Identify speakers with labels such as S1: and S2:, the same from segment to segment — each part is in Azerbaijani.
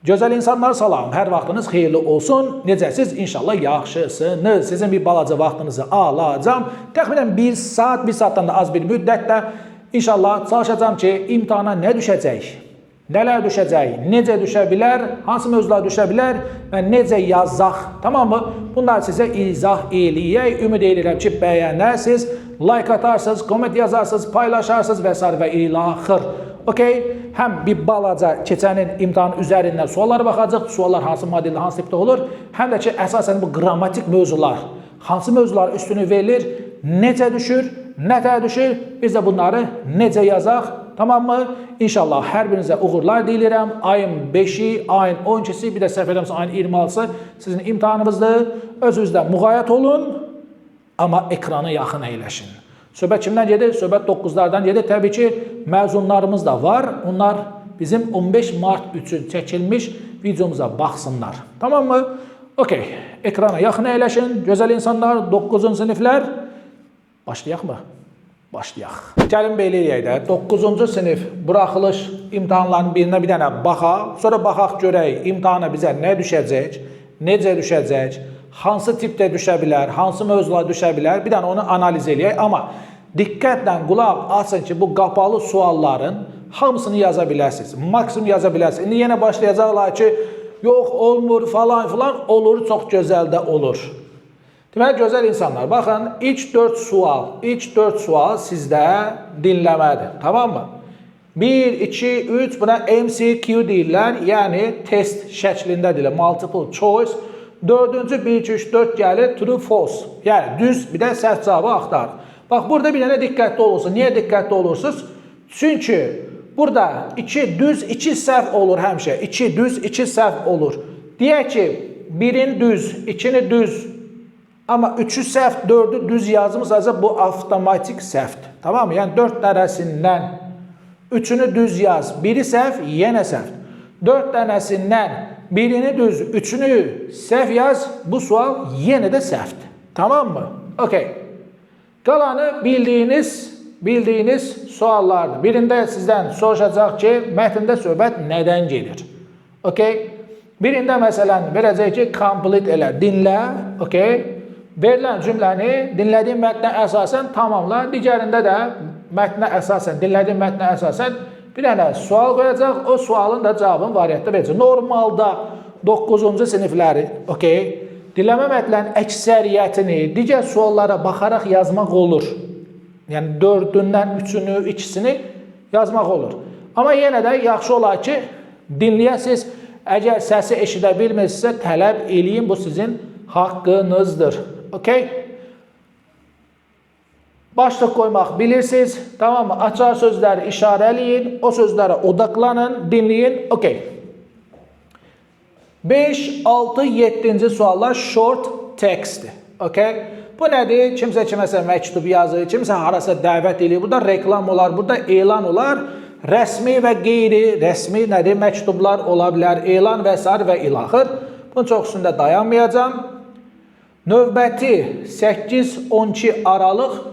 S1: Gözəl insanlar salam, hər vaxtınız xeyirli olsun. Necəsiz? İnşallah yaxşısınız. Sizin bir balaca vaxtınızı alacağım. Təxminən 1 saat, 1 saatdan da az bir müddətdə inşallah çalışacağım ki, imtahana nə düşəcək? Nələr düşəcək? Necə düşə bilər? Hansı mövzular düşə bilər? Və necə yazaq? Tamam mı? Bunlar sizə izah eləyək. Ümid edirəm ki, bəyənərsiniz, like atarsınız, komment yazarsınız, paylaşarsınız və s. və ilaxır. Okay? Həm bir balaca keçənin imtahanı üzərindən suallara baxacaq. Suallar hansı modeldə, hansı tipdə olur? Həm də ki, əsasən bu qrammatik mövzular, hansı mövzular üstünü verilir, necə düşür, nətər düşür, biz də bunları necə yazaq, tamam mı? İnşallah hər birinizə uğurlar dilirəm. Ayın 5-i, ayın 12-si, bir də səhv eləmirəmsə ayın 26-sı sizin imtahanınızdır. Özünüzdən müğayət olun, amma ekrana yaxın əyləşin. Söhbət kimdən gedir? Söhbət 9-lardan gedir. Təbii ki, məzunlarımız da var. Onlar bizim 15 mart üçün çəkilmiş videomuza baxsınlar. Tamam mı? Okey. Ekrana yaxın əyləşin. Gözəl insanlar, 9-cu siniflər. Başlayaq mı? Başlayaq. Gəlin belə eləyək də. 9-cu sinif buraxılış imtahanlarının birinə bir dənə baxaq. Sonra baxaq görək imtahana bizə nə düşəcək, necə düşəcək, hansı tipdə düşə bilər, hansı mövzular düşə bilər. Bir dənə onu analiz eləyək. Amma diqqətlə qulaq asın ki, bu qapalı sualların hamısını yaza bilərsiniz. Maksimum yaza bilərsiniz. İndi yenə başlayacaqlar ki, yox olmur falan filan, olur, çox gözəl də olur. Deməli, gözəl insanlar, baxın, ilk 4 sual sizdə dinləmədir, tamam mı? 1, 2, 3, buna MCQ deyirlər, yəni test şəklində deyirlər, multiple choice. 4-cü 1, 2, 3, 4 gəlir, true, false, yəni düz, bir də səhv cavabı axtar. Bax, burada bir dənə diqqətli olursunuz. Niyə diqqətli olursunuz? Çünki burada 2 düz, 2 səhv olur həmişə. 2 düz, 2 səhv olur. Deyək ki, 1-in düz, 2-ni düz, amma 3-ü səhv, 4-ü düz yazımızsa bu avtomatik səhvdir. Tamam mı? Yəni 4 dənəsindən 3-ünü düz yaz, 1-i səhv, yenə səhv. 4 dənəsindən 1-ini düz, 3-ünü səhv yaz, bu sual yenə də səhvdir. Tamam mı? Okey. Qalanı bildiyiniz suallardır. Birində sizdən soruşacaq ki, mətndə söhbət nədən gedir? Okey. Birində məsələn verəcək ki, complete elə, dinlə, okey. Verilən cümləni dinlədiyin mətnə əsasən tamamla. Digərində də mətnə əsasən, dinlədiyin mətnə əsasən bir dənə sual qoyacaq, o sualın da cavabını variantda verəcək. Normalda 9-cu sinifləri, okey, dinləmə mətnlərin əksəriyyətini digər suallara baxaraq yazmaq olur. Yəni 4-dən 3-ünü, 2-sini yazmaq olur. Amma yenə də yaxşı olar ki, dinləyəsiniz. Əgər səsi eşidə bilmirsinizsə, tələb eləyin, bu sizin haqqınızdır. Okey? Başlıq qoymaq bilirsiniz. Tamam mı? Açar sözləri işarələyin, o sözlərə odaqlanın, dinləyin. Okey. 5, 6, 7-ci suallar short textdir. Okay? Bu nədir? Kimsə kiməsə məktub yazır, kimsə harasa dəvət edir. Burada reklam olar, burada elan olar. Rəsmi və qeyri-rəsmi nədir? Məktublar ola bilər, elan və s. və ilaxır. Bunun çox üstündə dayanmayacağım. Növbəti 8-12 aralıq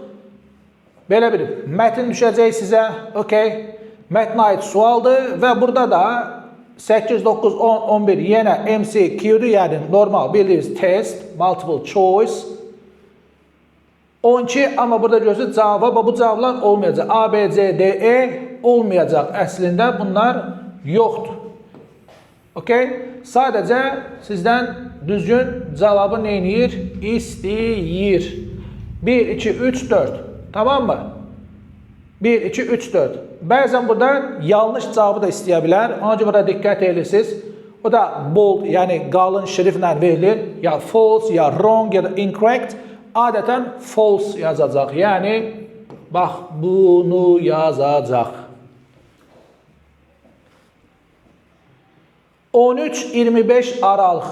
S1: belə bir mətn düşəcək sizə. Okay? Mətnə aid sualdır və burada da 8, 9, 10, 11 yenə MCQ-dur, yəni normal bildiyiniz test, multiple choice. 12, amma burada görürsünüz cavab, bu cavablar olmayacaq. A, B, C, D, E olmayacaq. Əslində bunlar yoxdur. Okay? Sadəcə sizdən düzgün cavabı neyniyir? İstəyir. 1, 2, 3, 4. Tamam mı? 1, 2, 3, 4. Bəzən burada yanlış cavabı da istəyə bilər. Ona görə burada diqqət edirsiniz. O da bold, yəni qalın şriflə verilir. Ya false, ya wrong, ya da incorrect. Adətən false yazacaq. Yəni, bax, bunu yazacaq. 13-25 aralıq.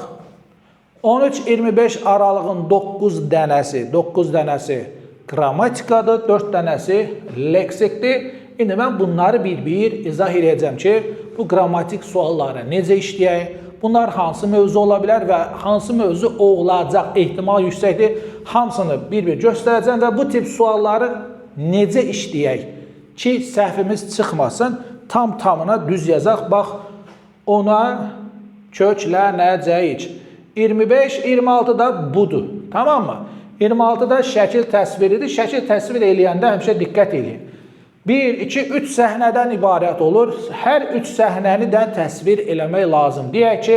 S1: 13-25 aralığın 9 dənəsi qrammatikadır, 4 dənəsi leksikdir. İndi mən bunları bir-bir izah edəcəm ki, bu qrammatik suallara necə işləyək, bunlar hansı mövzu ola bilər və hansı mövzu olacaq, ehtimal yüksəkdir. Hamısını bir-bir göstərəcəm və bu tip sualları necə işləyək ki, səhvimiz çıxmasın, tam-tamına düz yazaq. Bax, ona köklənəcəyik. 25, 26 da budur. Tamam mı? 26 da şəkil təsviridir. Şəkil təsvir eləyəndə həmişə diqqət eləyin. 1, 2, 3 səhnədən ibarət olur. Hər 3 səhnəni də təsvir eləmək lazım. Deyək ki,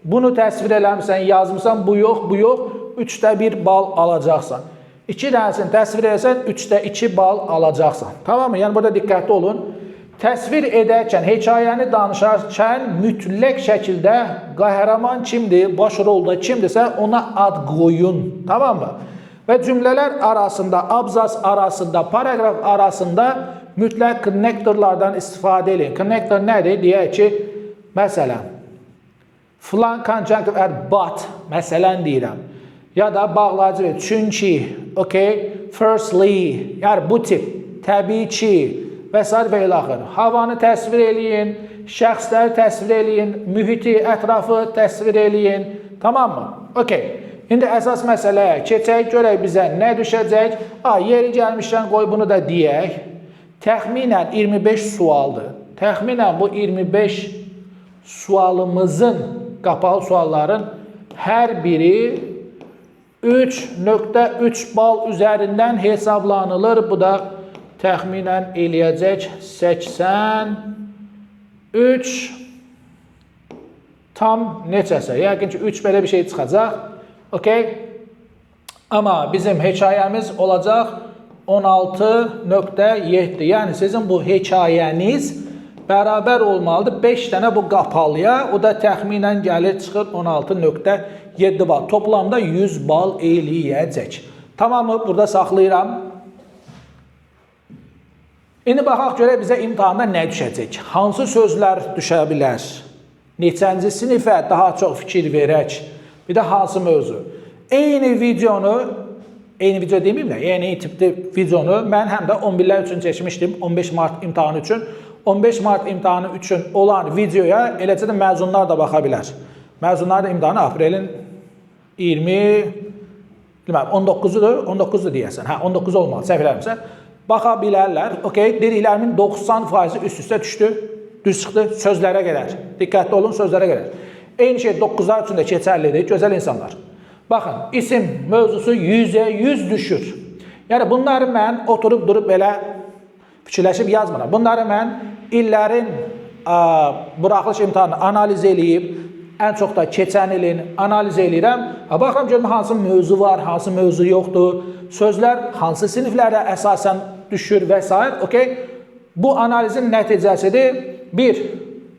S1: bunu təsvir eləmirsən, yazmısan, bu yox, bu yox. 3də 1 bal alacaqsan. 2 dənəsini təsvir eləsən, 3də 2 bal alacaqsan. Tamam mı? Yəni burada diqqətli olun. Təsvir edərkən, hekayəni danışarkən mütləq şəkildə qəhrəman kimdir, baş rolda kimdirsə ona ad qoyun. Tamam mı? Və cümlələr arasında, abzas arasında, paragraf arasında mütləq konnektorlardan istifadə edin. Konnektor nədir? Deyək ki, məsələn, filan conjunctive at but, məsələn deyirəm. Ya da bağlayıcı ver. Çünki, okay, firstly, yəni bu tip, təbii ki, və s. və ilaxır. Havanı təsvir eləyin, şəxsləri təsvir eləyin, mühiti, ətrafı təsvir eləyin. Tamam mı? Okay. İndi əsas məsələyə keçək, görək bizə nə düşəcək. Yeri gəlmişdən qoy bunu da deyək. Təxminən 25 sualdır. Təxminən bu 25 sualımızın, qapalı sualların hər biri 3.3 bal üzərindən hesablanılır. Bu da təxminən eləyəcək 83 tam neçəsə. Yəqin ki, 3 belə bir şey çıxacaq. Okay? Amma bizim hekayəmiz olacaq 16.7. Yəni sizin bu hekayəniz bərabər olmalıdır 5 dənə bu qapalıya. O da təxminən gəlir çıxır 16.7 bal. Toplamda 100 bal eləyəcək. Tamamı burada saxlayıram. İndi baxaq görək bizə imtahanda nə düşəcək? Hansı sözlər düşə bilər? Neçənci sinifə daha çox fikir verək? Bir də hansı mövzu? Eyni video deməyim də, eyni tipli videonu mən həm də 11-lər üçün çəkmişdim, 15 mart imtahanı üçün. 15 mart imtahanı üçün olan videoya eləcə də məzunlar da baxa bilər. Məzunlar da imtahanı aprelin 19-udur, 19-dur deyəsən. 19 olmalı, səhv eləmirəmsə. Baxa bilərlər. Okay, dediklərimin 90% üst-üstə düşdü, düz çıxdı sözlərə qədər. Diqqətli olun sözlərə qədər. Eyni şey 9-lar üçün də keçərlidir, gözəl insanlar. Baxın, isim mövzusu 100-ə 100 düşür. Yəni, bunları mən oturub durub belə fikirləşib yazmıram. Bunları mən illərin buraxılış imtahanını analiz eləyib, ən çox da keçən ilin analiz eləyirəm. Baxıram, görüm hansı mövzu var, hansı mövzu yoxdur, sözlər hansı siniflərə əsasən düşür və s. Okay? Bu analizin nəticəsidir. 1.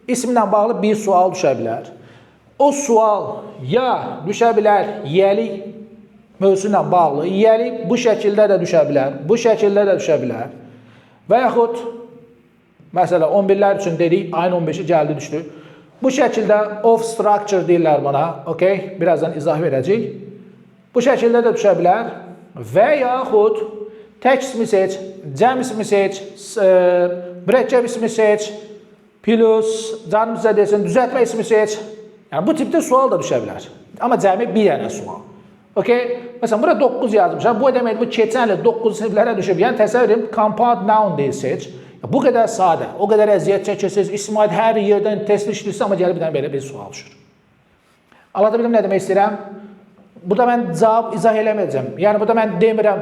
S1: İsmlə bağlı bir sual düşə bilər. O sual ya düşə bilər yiyəlik mövzusu ilə bağlı, yiyəlik bu şəkildə də düşə bilər, bu şəkildə də düşə bilər. Və yaxud, məsələn, 11-lər üçün dedik, ayın 15-i gəldi düşdü. Bu şəkildə of structure deyirlər buna, okay? Birazdan izah verəcək. Bu şəkildə də düşə bilər. Və yaxud tək ismi seç, cəm ismi seç, mürəkkəb ismi seç, plus, canım sizə desin, düzəltmə ismi seç. Yəni, bu tipdə sual da düşə bilər. Amma cəmi bir dənə sual. Okay? Məsələn, burada 9 yazmışam. Bu demək, bu keçən il 9 siniflərə düşüb. Yəni, təsəvvür edin, compound noun deyil seç. Bu qədər sadə, o qədər əziyyət çəkirsiniz. İsmail hər yerdən test işləyirsə, amma gəlib bir dənə belə bir sual düşür. Anlata bildim nə demək istəyirəm? Burada mən cavab izah eləməyəcəm. Yəni, burada mən demirəm,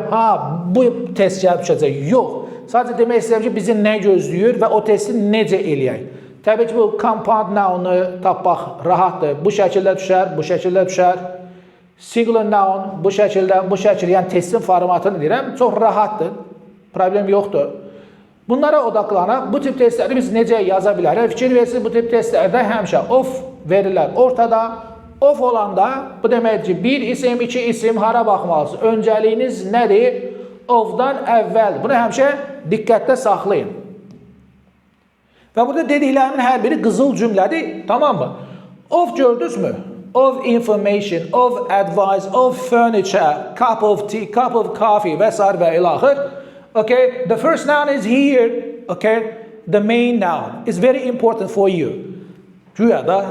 S1: bu test gəlib düşəcək. Yox. Sadəcə demək istəyirəm ki, bizi nə gözləyir və o testi necə eləyək? Təbii ki, bu compound noun-u tapmaq rahatdır. Bu şəkildə düşər, bu şəkildə düşər. Singular noun bu şəkildə, yəni testin formatını deyirəm, çox rahatdır. Problem yoxdur. Bunlara odaqlanaq, bu tip testləri biz necə yaza bilərik? Fikir versiniz, bu tip testlərdə həmişə of verirlər ortada. Of olanda, bu demək ki, 1 isim, 2 isim, hara baxmalısınız? Öncəliyiniz nədir? Ofdan əvvəl. Bunu həmişə diqqətdə saxlayın. Və burada dediklərimin hər biri qızıl cümlədir, tamam mı? Of gördünüz mü? Of information, of advice, of furniture, cup of tea, cup of coffee və s. və ilaxır. Okay, the first noun is here, okay? The main noun is very important for you. Güya da.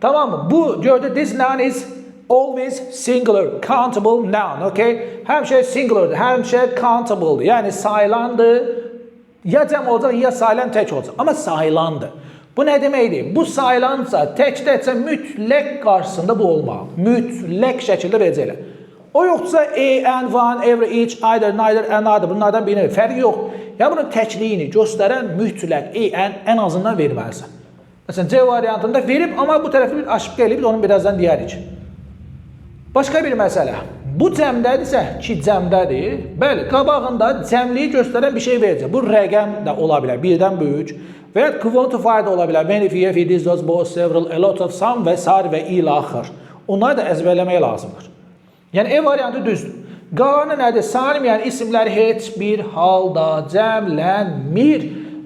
S1: Tamam mı? Bu gördü, this noun is always singular, countable noun, okay? Həmişə singulardır, həmişə countable'dır. Yəni sayılandır. Ya cəm olacaq, ya sayılan tək olacaq. Amma sayılandır. Bu nə deməkdir? Bu sayılansa təkcə mütləq qarşısında bu olmalı. Mütləq şəkildə verəcəklər. O yoxdursa and, every, each, either, neither, another bunlardan birini fərqi yox. Ya bunun təkliyini göstərən mütləq and ən azından verməlisən. Məsələn, C variantında verib, amma bu tərəfdə bir aşıq gəlib, onu birazdan deyərik. Başqa bir məsələ. Bu cəmdədirsə ki, cəmdədir. Bəli, qabağında cəmliyi göstərən bir şey verəcək. Bu rəqəm də ola bilər, birdən böyük. Və ya quantify da ola bilər. Many, few, this, those, both, several, a lot of, some və sair və ilə axır. Onları da əzbərləmək lazımdır. Yəni, E variantı düzdür. Qalanı nədir? Sayılmayan isimlər heç bir halda cəmlənmir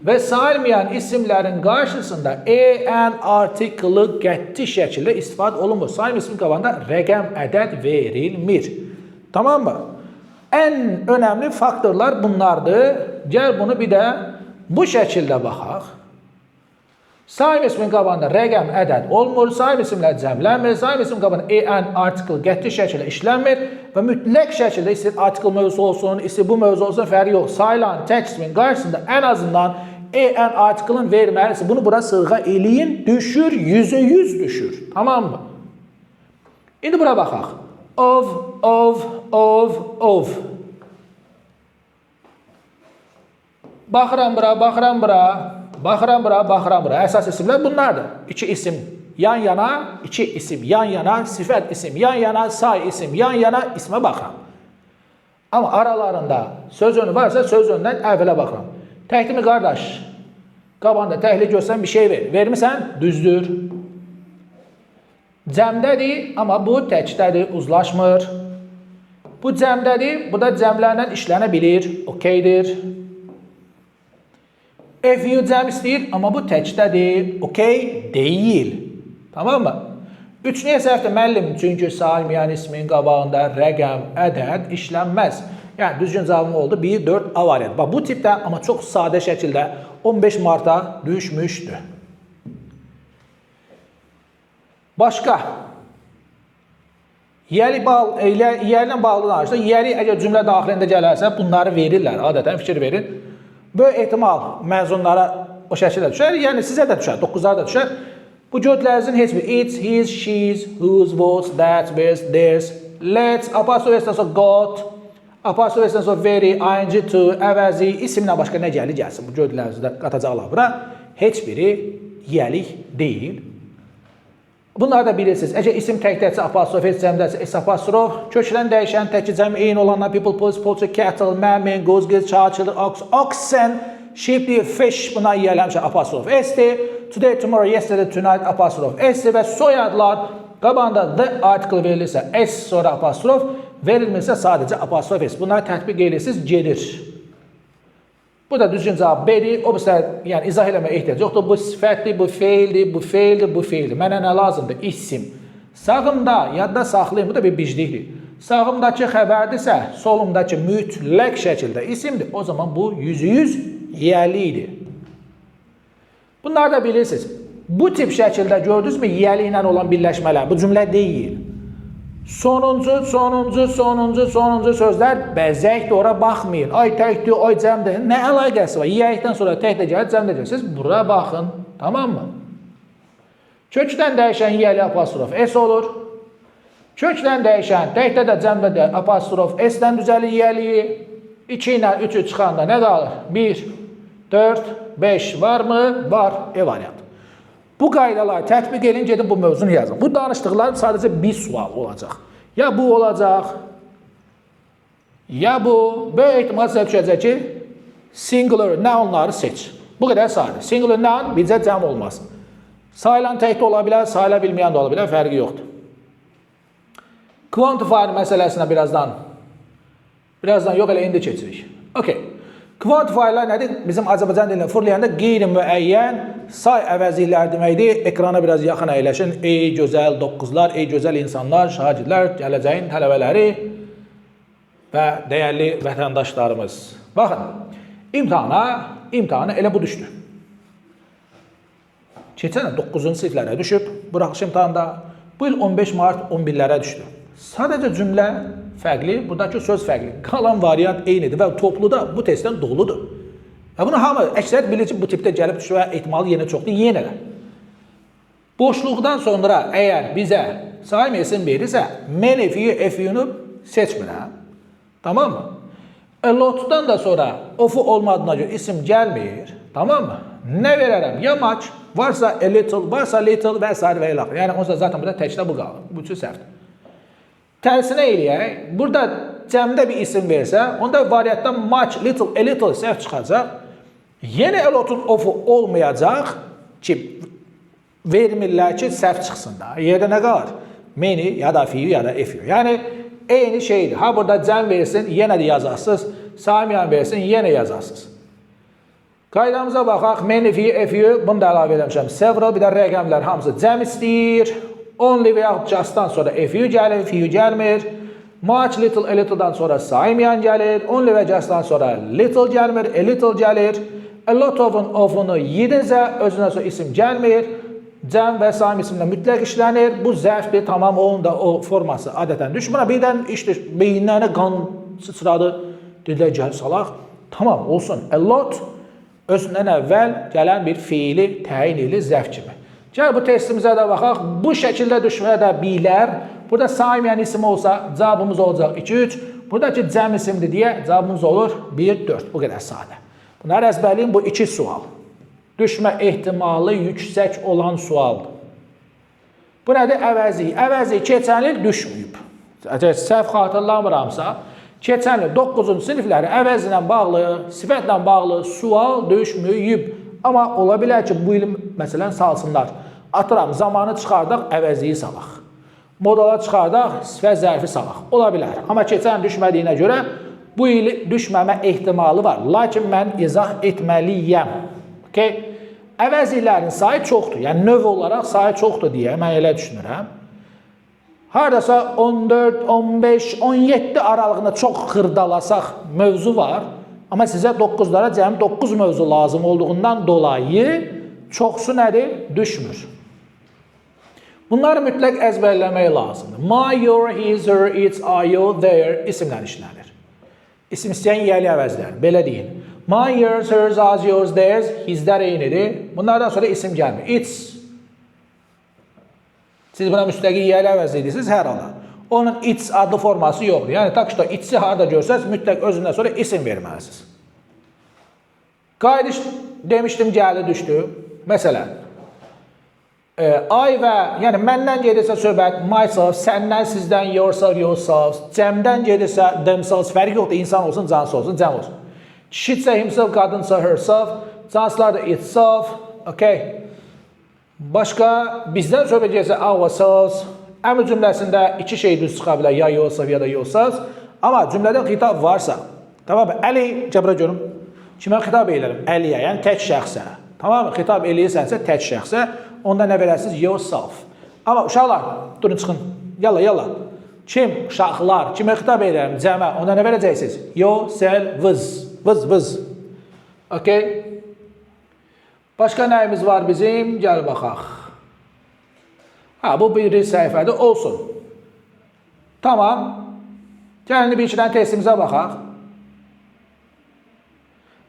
S1: və sayılmayan isimlərin qarşısında and artiklı qəti şəkildə istifadə olunmur. Sayılmayan isim qabağında rəqəm, ədəd verilmir. Tamam mı? Ən önəmli faktorlar bunlardır. Gəl bunu bir də bu şəkildə baxaq. Sayılmayan ismin qabağında rəqəm, ədəd olmur. Sayılmayan isimlər cəmlənmir. Sayılmayan isim qabağında and artiklı qəti şəkildə işlənmir və mütləq şəkildə istəyir artikl mövzusu olsun, istəyir bu mövzu olsun, fərqi yox. Sayılan tək ismin qarşısında ən azından and artiklın verməlisi. Bunu bura sırğa eləyin, düşür, %100 düşür. Tamam mı? İndi bura baxaq. Of. Baxıram bura. Əsas isimlər bunlardır. İki isim yan yana, sifət isim yan yana, say isim yan yana, ismə baxıram. Amma aralarında söz önü varsa söz önündən əvvələ baxıram. Təklimi qardaş, qabanda təhlil göstərən bir şey ver. Vermirsən, düzdür. Cəmdədir, amma bu təkdədir, uzlaşmır. Bu cəmdədir, bu da cəmlərlə işlənə bilir, okeydir. Few cəm istəyir, amma bu təkdədir, okey deyil. Tamam mı? Üç niyə səhvdir müəllim? Çünki sayılmayan ismin qabağında rəqəm, ədəd işlənməz. Yəni, düzgün cavabım oldu 1, 4, A variantı. Bax, bu tipdə, amma çox sadə şəkildə 15 marta düşmüşdü. Başqa. Yəli ilə bağlı danışdı. Yəli əgər cümlə daxilində gələrsə, bunları verirlər. Adətən fikir verin. Böyük ehtimal məzunlara o şəkildə düşər. Yəni, sizə də düşər, 9'lara da düşər. Bu cödlərin heç bir it's, his, she's, whose, what's, that's, where's, there's, let's, apostrof S-dən sonra got, apostrof S-dən sonra very, ing, to, əvəzi, isimlə başqa nə gəlsin. Bu cödlərini də qatacaqlar bura. Heç biri yəlik deyil. Bunları da bilirsiniz. Əgər isim təkdədirsə, apostrof S cəmdədirsə, S apostrof, köklən dəyişən təkcə cəm eyni olanlar, people, police, poultry, cattle, man, goose, geese, child, children, oxen, sheep, fish, buna yiyələmişə apostrof S-dir. Today, tomorrow, yesterday, tonight, apostrof S-dir və soyadlar qabağında the article verilirsə S sonra apostrof, verilmirsə sadəcə apostrof S. Bunları tətbiq edirsiniz, gelir. Bu da düzgün cavab B-dir. O yəni izah eləməyə ehtiyac yoxdur. Bu sifətdir, bu feildir. Mənə nə lazımdır? İsim. Sağımda, yadda saxlayın, bu da bir biclikdir. Sağımdakı xəbərdirsə, solumdakı mütləq şəkildə isimdir. O zaman bu %100 yəlidir. Bunları da bilirsiniz. Bu tip şəkildə gördünüzmü yəli ilə olan birləşmələr? Bu cümlə deyil. Sonuncu sözlər bəzəkdir, ora baxmayın. Ay təkdir, ay cəmdir. Nə əlaqəsi var? Yiyəkdən sonra tək də gəlir, cəmdə gəlir. Siz bura baxın. Tamam mı? Kökdən dəyişən yiyəli apostrof S olur. Kökdən dəyişən təkdə də cəmdə də apostrof S-dən düzəlir yiyəliyi. 2 ilə 3'ü çıxanda nə qalır? 1, 4, 5 var mı? Var. E variantı. Bu qaydaları tətbiq edin, gedin bu mövzunu yazın. Bu danışdıqlar sadəcə bir sual olacaq. Ya bu olacaq, ya bu. Böyük ehtimal sizə düşəcək ki, singular nounları seç. Bu qədər sadə. Singular noun bizə cəm olmaz. Sayılan tək də ola bilər, sayıla bilməyən də ola bilər, fərqi yoxdur. Quantifier məsələsinə birazdan yox, elə indi keçirik. Okay. Quantifierlər nədir? Bizim Azərbaycan dilində fırlayanda qeyri-müəyyən say əvəzliklər deməkdir. Ekrana biraz yaxın əyləşin. Ey gözəl 9'lar, ey gözəl insanlar, şagirdlər, gələcəyin tələbələri və dəyərli vətəndaşlarımız. Baxın, imtahana elə bu düşdü. Keçən 9-cu siniflərə düşüb, buraxış imtahanda. Bu il 15 mart 11'lərə düşdü. Sadəcə cümlə fərqli, buradakı söz fərqli. Qalan variant eynidir və topluda bu testdən doludur. Bunu hamı əksəriyyət bilir ki, bu tipdə gəlib düşmə ehtimalı yenə çoxdur. Yenə də. Boşluqdan sonra əgər bizə Saim isim verirsə, mən if-you-nu seçmirəm. Tamam mı? A lot-dan da sonra of-u olmadığına görə isim gəlmir. Tamam mı? Nə verərəm? Ya much, varsa a little, varsa little və s. və ilə. Yəni, onsuz zaten burada təkdə bu qalır. Bu üçün səhvdir. Tərsinə eləyək. Burada cəmdə bir isim versə, onda variantdan much, little, a little səhv çıxacaq. Yenə a lot-un of-u olmayacaq ki, vermirlər ki, səhv çıxsın da. Yerdə nə qalır? Many, ya da few, ya da if-you. Yəni, eyni şeydir. Ha, burada cəm versin, yenə də yazarsınız. Samiyan versin, yenə yazarsınız. Qaydamıza baxaq. Many, few, if-you. Bunu da əlavə eləmişəm. Several, bir də rəqəmlər hamısı cəm istəyir. Only və yaxud justdan sonra if-you gəlir, few gəlmir. Much, little, a little-dan sonra saymayan gəlir. Only və justdan sonra little gəlmir, a little gəlir. A lot of-unu yedinsə, özündən sonra isim gəlmir. Cəm və saim isimlə mütləq işlənir. Bu zərfdir, tamam, onun da o forması adətən düşmür. Birdən işte beyinlərinə qan sıçradı. Dedilər, gəl salaq. Tamam, olsun. A lot özündən əvvəl gələn bir fiili, təyinli zərf kimi. Gəl bu testimizə də baxaq. Bu şəkildə düşməyə də bilər. Burada saymayan isim olsa, cavabımız olacaq 2-3. Buradakı cəm isimdir deyə cavabımız olur 1-4. Bu qədər sadə. Bunları əzbərləyin, bu 2 sual. Düşmə ehtimalı yüksək olan sualdır. Bu nədir? Əvəzi. Əvəzi keçən il düşməyib. Səhv xatırlamıramsa, keçən il 9-cu sinifləri əvəzi ilə bağlı, sifətlə bağlı sual düşməyib. Amma ola bilər ki, bu il məsələn salsınlar. Atıram, zamanı çıxardaq, əvəziyi salaq. Modala çıxardaq, sifət zərfi salaq. Ola bilər. Amma keçən düşmədiyinə görə bu il düşməmə ehtimalı var. Lakin mən izah etməliyəm. Əvəzilərin sayı çoxdur. Yəni, növ olaraq sayı çoxdur deyə mən elə düşünürəm. Haradasa 14, 15, 17 aralığında çox xırdalasaq mövzu var. Amma sizə 9-lara cəmi 9 mövzu lazım olduğundan dolayı çoxsu nədir? Düşmür. Bunları mütləq əzbərləmək lazımdır. My, your, his, her, its, are, you, their isimlə işlənir. İsim istəyən yiyəli əvəzlər. Belə deyin. My, yours, hers, ours, yours, theirs, hislər eynidir. Bunlardan sonra isim gəlmir. It's. Siz buna müstəqil yiyəli əvəz edirsiniz hər ana. Onun it's adlı forması yoxdur. Yəni, tak ki, itsi harada görsəz, mütləq özündən sonra isim verməlisiniz. Qaydiş demişdim, gəli düşdü. Məsələn, I və, yəni məndən gedirsə söhbət, myself, səndən, sizdən, yourself, yourselves, cəmdən gedirsə, themselves, fərq yoxdur, insan olsun, cansı olsun, cəm olsun. Kişidirsə himself, qadınsa herself, cansılar da itself, Başqa, bizdən söhbət gəlsə ourselves, əmr cümləsində 2 şey düz çıxa bilər, ya yourself, ya da yourselves, amma cümlədən xitab varsa, tamam mı? Əli, cəbrə görüm, kimə xitab eylərim? Əliyə, yəni tək şəxsə. Tamam mı? Xitab eləyirsənsə tək şəxsə, onda nə verəsiniz? Yourself. Amma uşaqlar, durun çıxın, yalla. Kim? Uşaqlar, kimə xitab eylərim? Cəmə, onda nə verəcəksiniz? Yourselves. Vız. Başqa nəyimiz var bizim? Gəl baxaq. Bu bir səhifədir, olsun. Tamam. Gəlin bir iki dənə testimizə baxaq.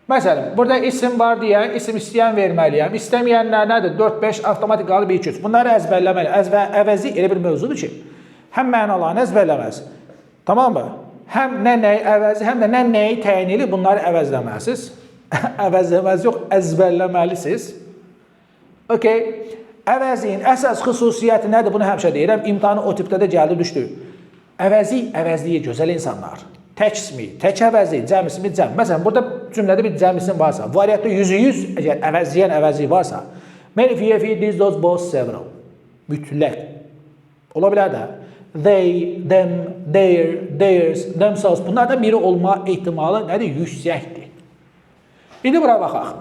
S1: Məsələn, burada isim var deyə, isim istəyən verməliyəm. İstəməyənlər nədir? 4-5, avtomatik qalıb 2-3. Bunları əzbərləməli. Əvəzi elə bir mövzudur ki, həm mənalarını əzbərləməz. Tamam mı? Həm nə nəyi əvəzi, həm də nə nəyi təyinli bunları əvəzləməlisiniz. Əvəzləməz yox, əzbərləməlisiniz. Əvəziyin əsas xüsusiyyəti nədir? Bunu həmişə deyirəm. İmtihanı o tipdə də gəldi düşdü. Əvəzliyə gözəl insanlar. Tək ismi, tək əvəzi, cəm ismi, cəm. Məsələn, burada cümlədə bir cəm isim varsa, variantda 100, əgər əvəzləyən əvəzi varsa, many, few, these, those, both, several. Mütləq. Ola bilər də. They, them, their, theirs, themselves. Bunlardan biri olma ehtimalı nədir? Yüksəkdir. İndi bura baxaq.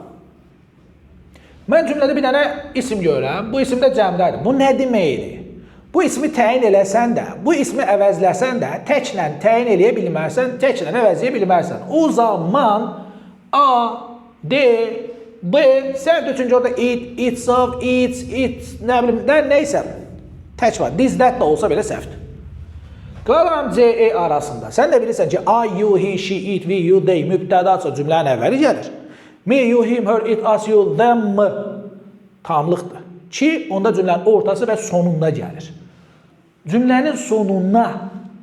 S1: Mən cümlədə bir dənə isim görürəm. Bu isim də cəmdədir. Bu nə deməkdir? Bu ismi təyin eləsən də, bu ismi əvəzləsən də, təklə təyin eləyə bilmərsən, təklə əvəzləyə bilmərsən. O zaman A, D, B, sən üçüncü orada it, itself, it, nə bilim, neysə, tək var. This, that da olsa belə səhvdir. Qalan C, E arasında. Sən də bilirsən ki, I, you, he, she, it, we, you, they mübtədadsa cümlənin əvvəli gəlir. Me, you, him, her, it, us, you, them tamlıqdır. Ki, onda cümlənin ortası və sonunda gəlir. Cümlənin sonuna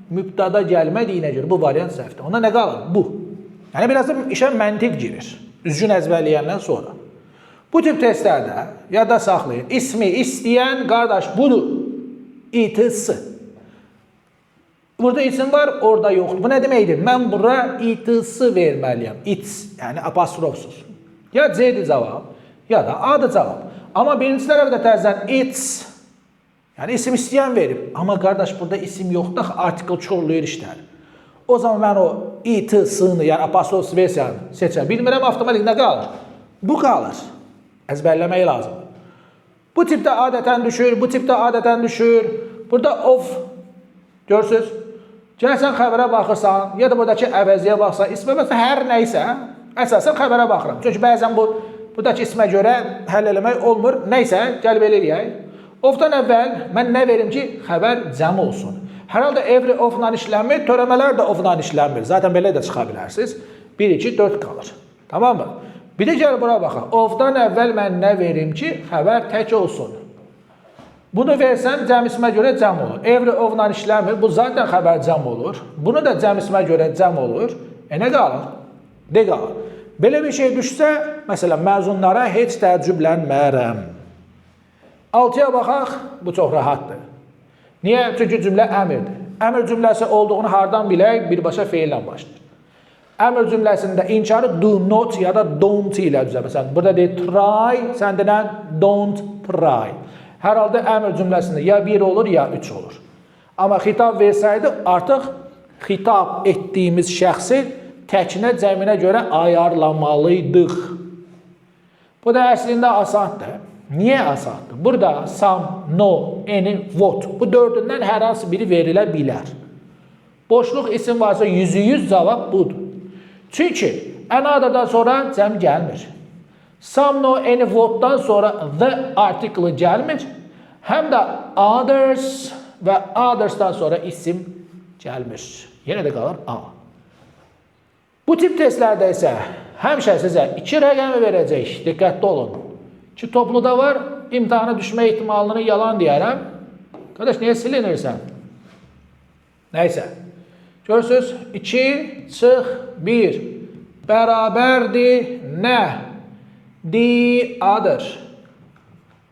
S1: mübtada gəlmədiyinə görə bu variant səhvdir. Onda nə qalır? Bu. Yəni, biraz da işə məntiq girir. Düzgün əzbərləyəndən sonra. Bu tip testlərdə yadda saxlayın. İsmi istəyən qardaş budur. İtisi. Burada isim var, orada yoxdur. Bu nə deməkdir? Mən bura itisi verməliyəm. It's, yəni apostrofsuz. Ya C-dir cavab, ya da A-dır cavab. Amma birinci tərəfdə təzən it's, yəni isim istəyən verib. Amma qardaş, burada isim yoxdur, artikel çorlayır işlər. O zaman mən o it-sını, yəni apostrofsuz versiyanı seçəm. Bilmirəm, avtomatik nə qalır? Bu qalır. Əzbərləmək lazımdır. Bu tipdə adətən düşür, bu tipdə adətən düşür. Burada of, görürsünüz? Gəlsən xəbərə baxırsan, ya da buradakı əvəziyə baxsan, ismə baxsan, hər nəysə, əsasən xəbərə baxıram. Çünki bəzən buradakı ismə görə həll eləmək olmur. Nəysə, gəlb eləyək. Ofdan əvvəl mən nə verim ki, xəbər cəm olsun. Hər halda every ofla işlənmir, törəmələr də ofla işlənmir. Zaten belə də çıxa bilərsiniz. 1, 2, 4 qalır. Tamam mı? Bir də gəl bura baxaq. Ofdan əvvəl mən nə verim ki, xəbər tək olsun. Bunu versən, cəm ismə görə cəm olur. Every ofla işləmir, bu zaten xəbər cəm olur. Bunu da cəm ismə görə cəm olur. Nə qalır? De qalır. Belə bir şey düşsə, məsələn, məzunlara heç təəccüblənmərəm. 6-ya baxaq, bu çox rahatdır. Niyə? Çünki cümlə əmirdir. Əmir cümləsi olduğunu hardan bilək? Birbaşa feillə başlayır. Əmr cümləsində inkarı do not ya da don't ilə düzəl. Məsələn, burada deyir try, sən denən don't try. Hər halda əmr cümləsində ya 1 olur, ya 3 olur. Amma xitab versəydi, artıq xitab etdiyimiz şəxsi təkinə cəminə görə ayarlamalıydıq. Bu da əslində asandır. Niyə asandır? Burada some, no, any, what. Bu dördündən hər hansı biri verilə bilər. Boşluq isim varsa %100 cavab budur. Çünki another'dan sonra cəm gəlmir. Some, no, any, what'dan sonra the article gəlmir. Həm də others və others'dan sonra isim gəlmir. Yenə də qalır A. Bu tip testlərdə isə həmişə sizə 2 rəqəmi verəcək. Diqqətli olun. Ki topluda var, imtihana düşmə ehtimalını yalan deyərəm. Qardaş, niyə silinirsən? Nəysə. Görürsünüz, 2 çıx 1 bərabərdir nə? The other.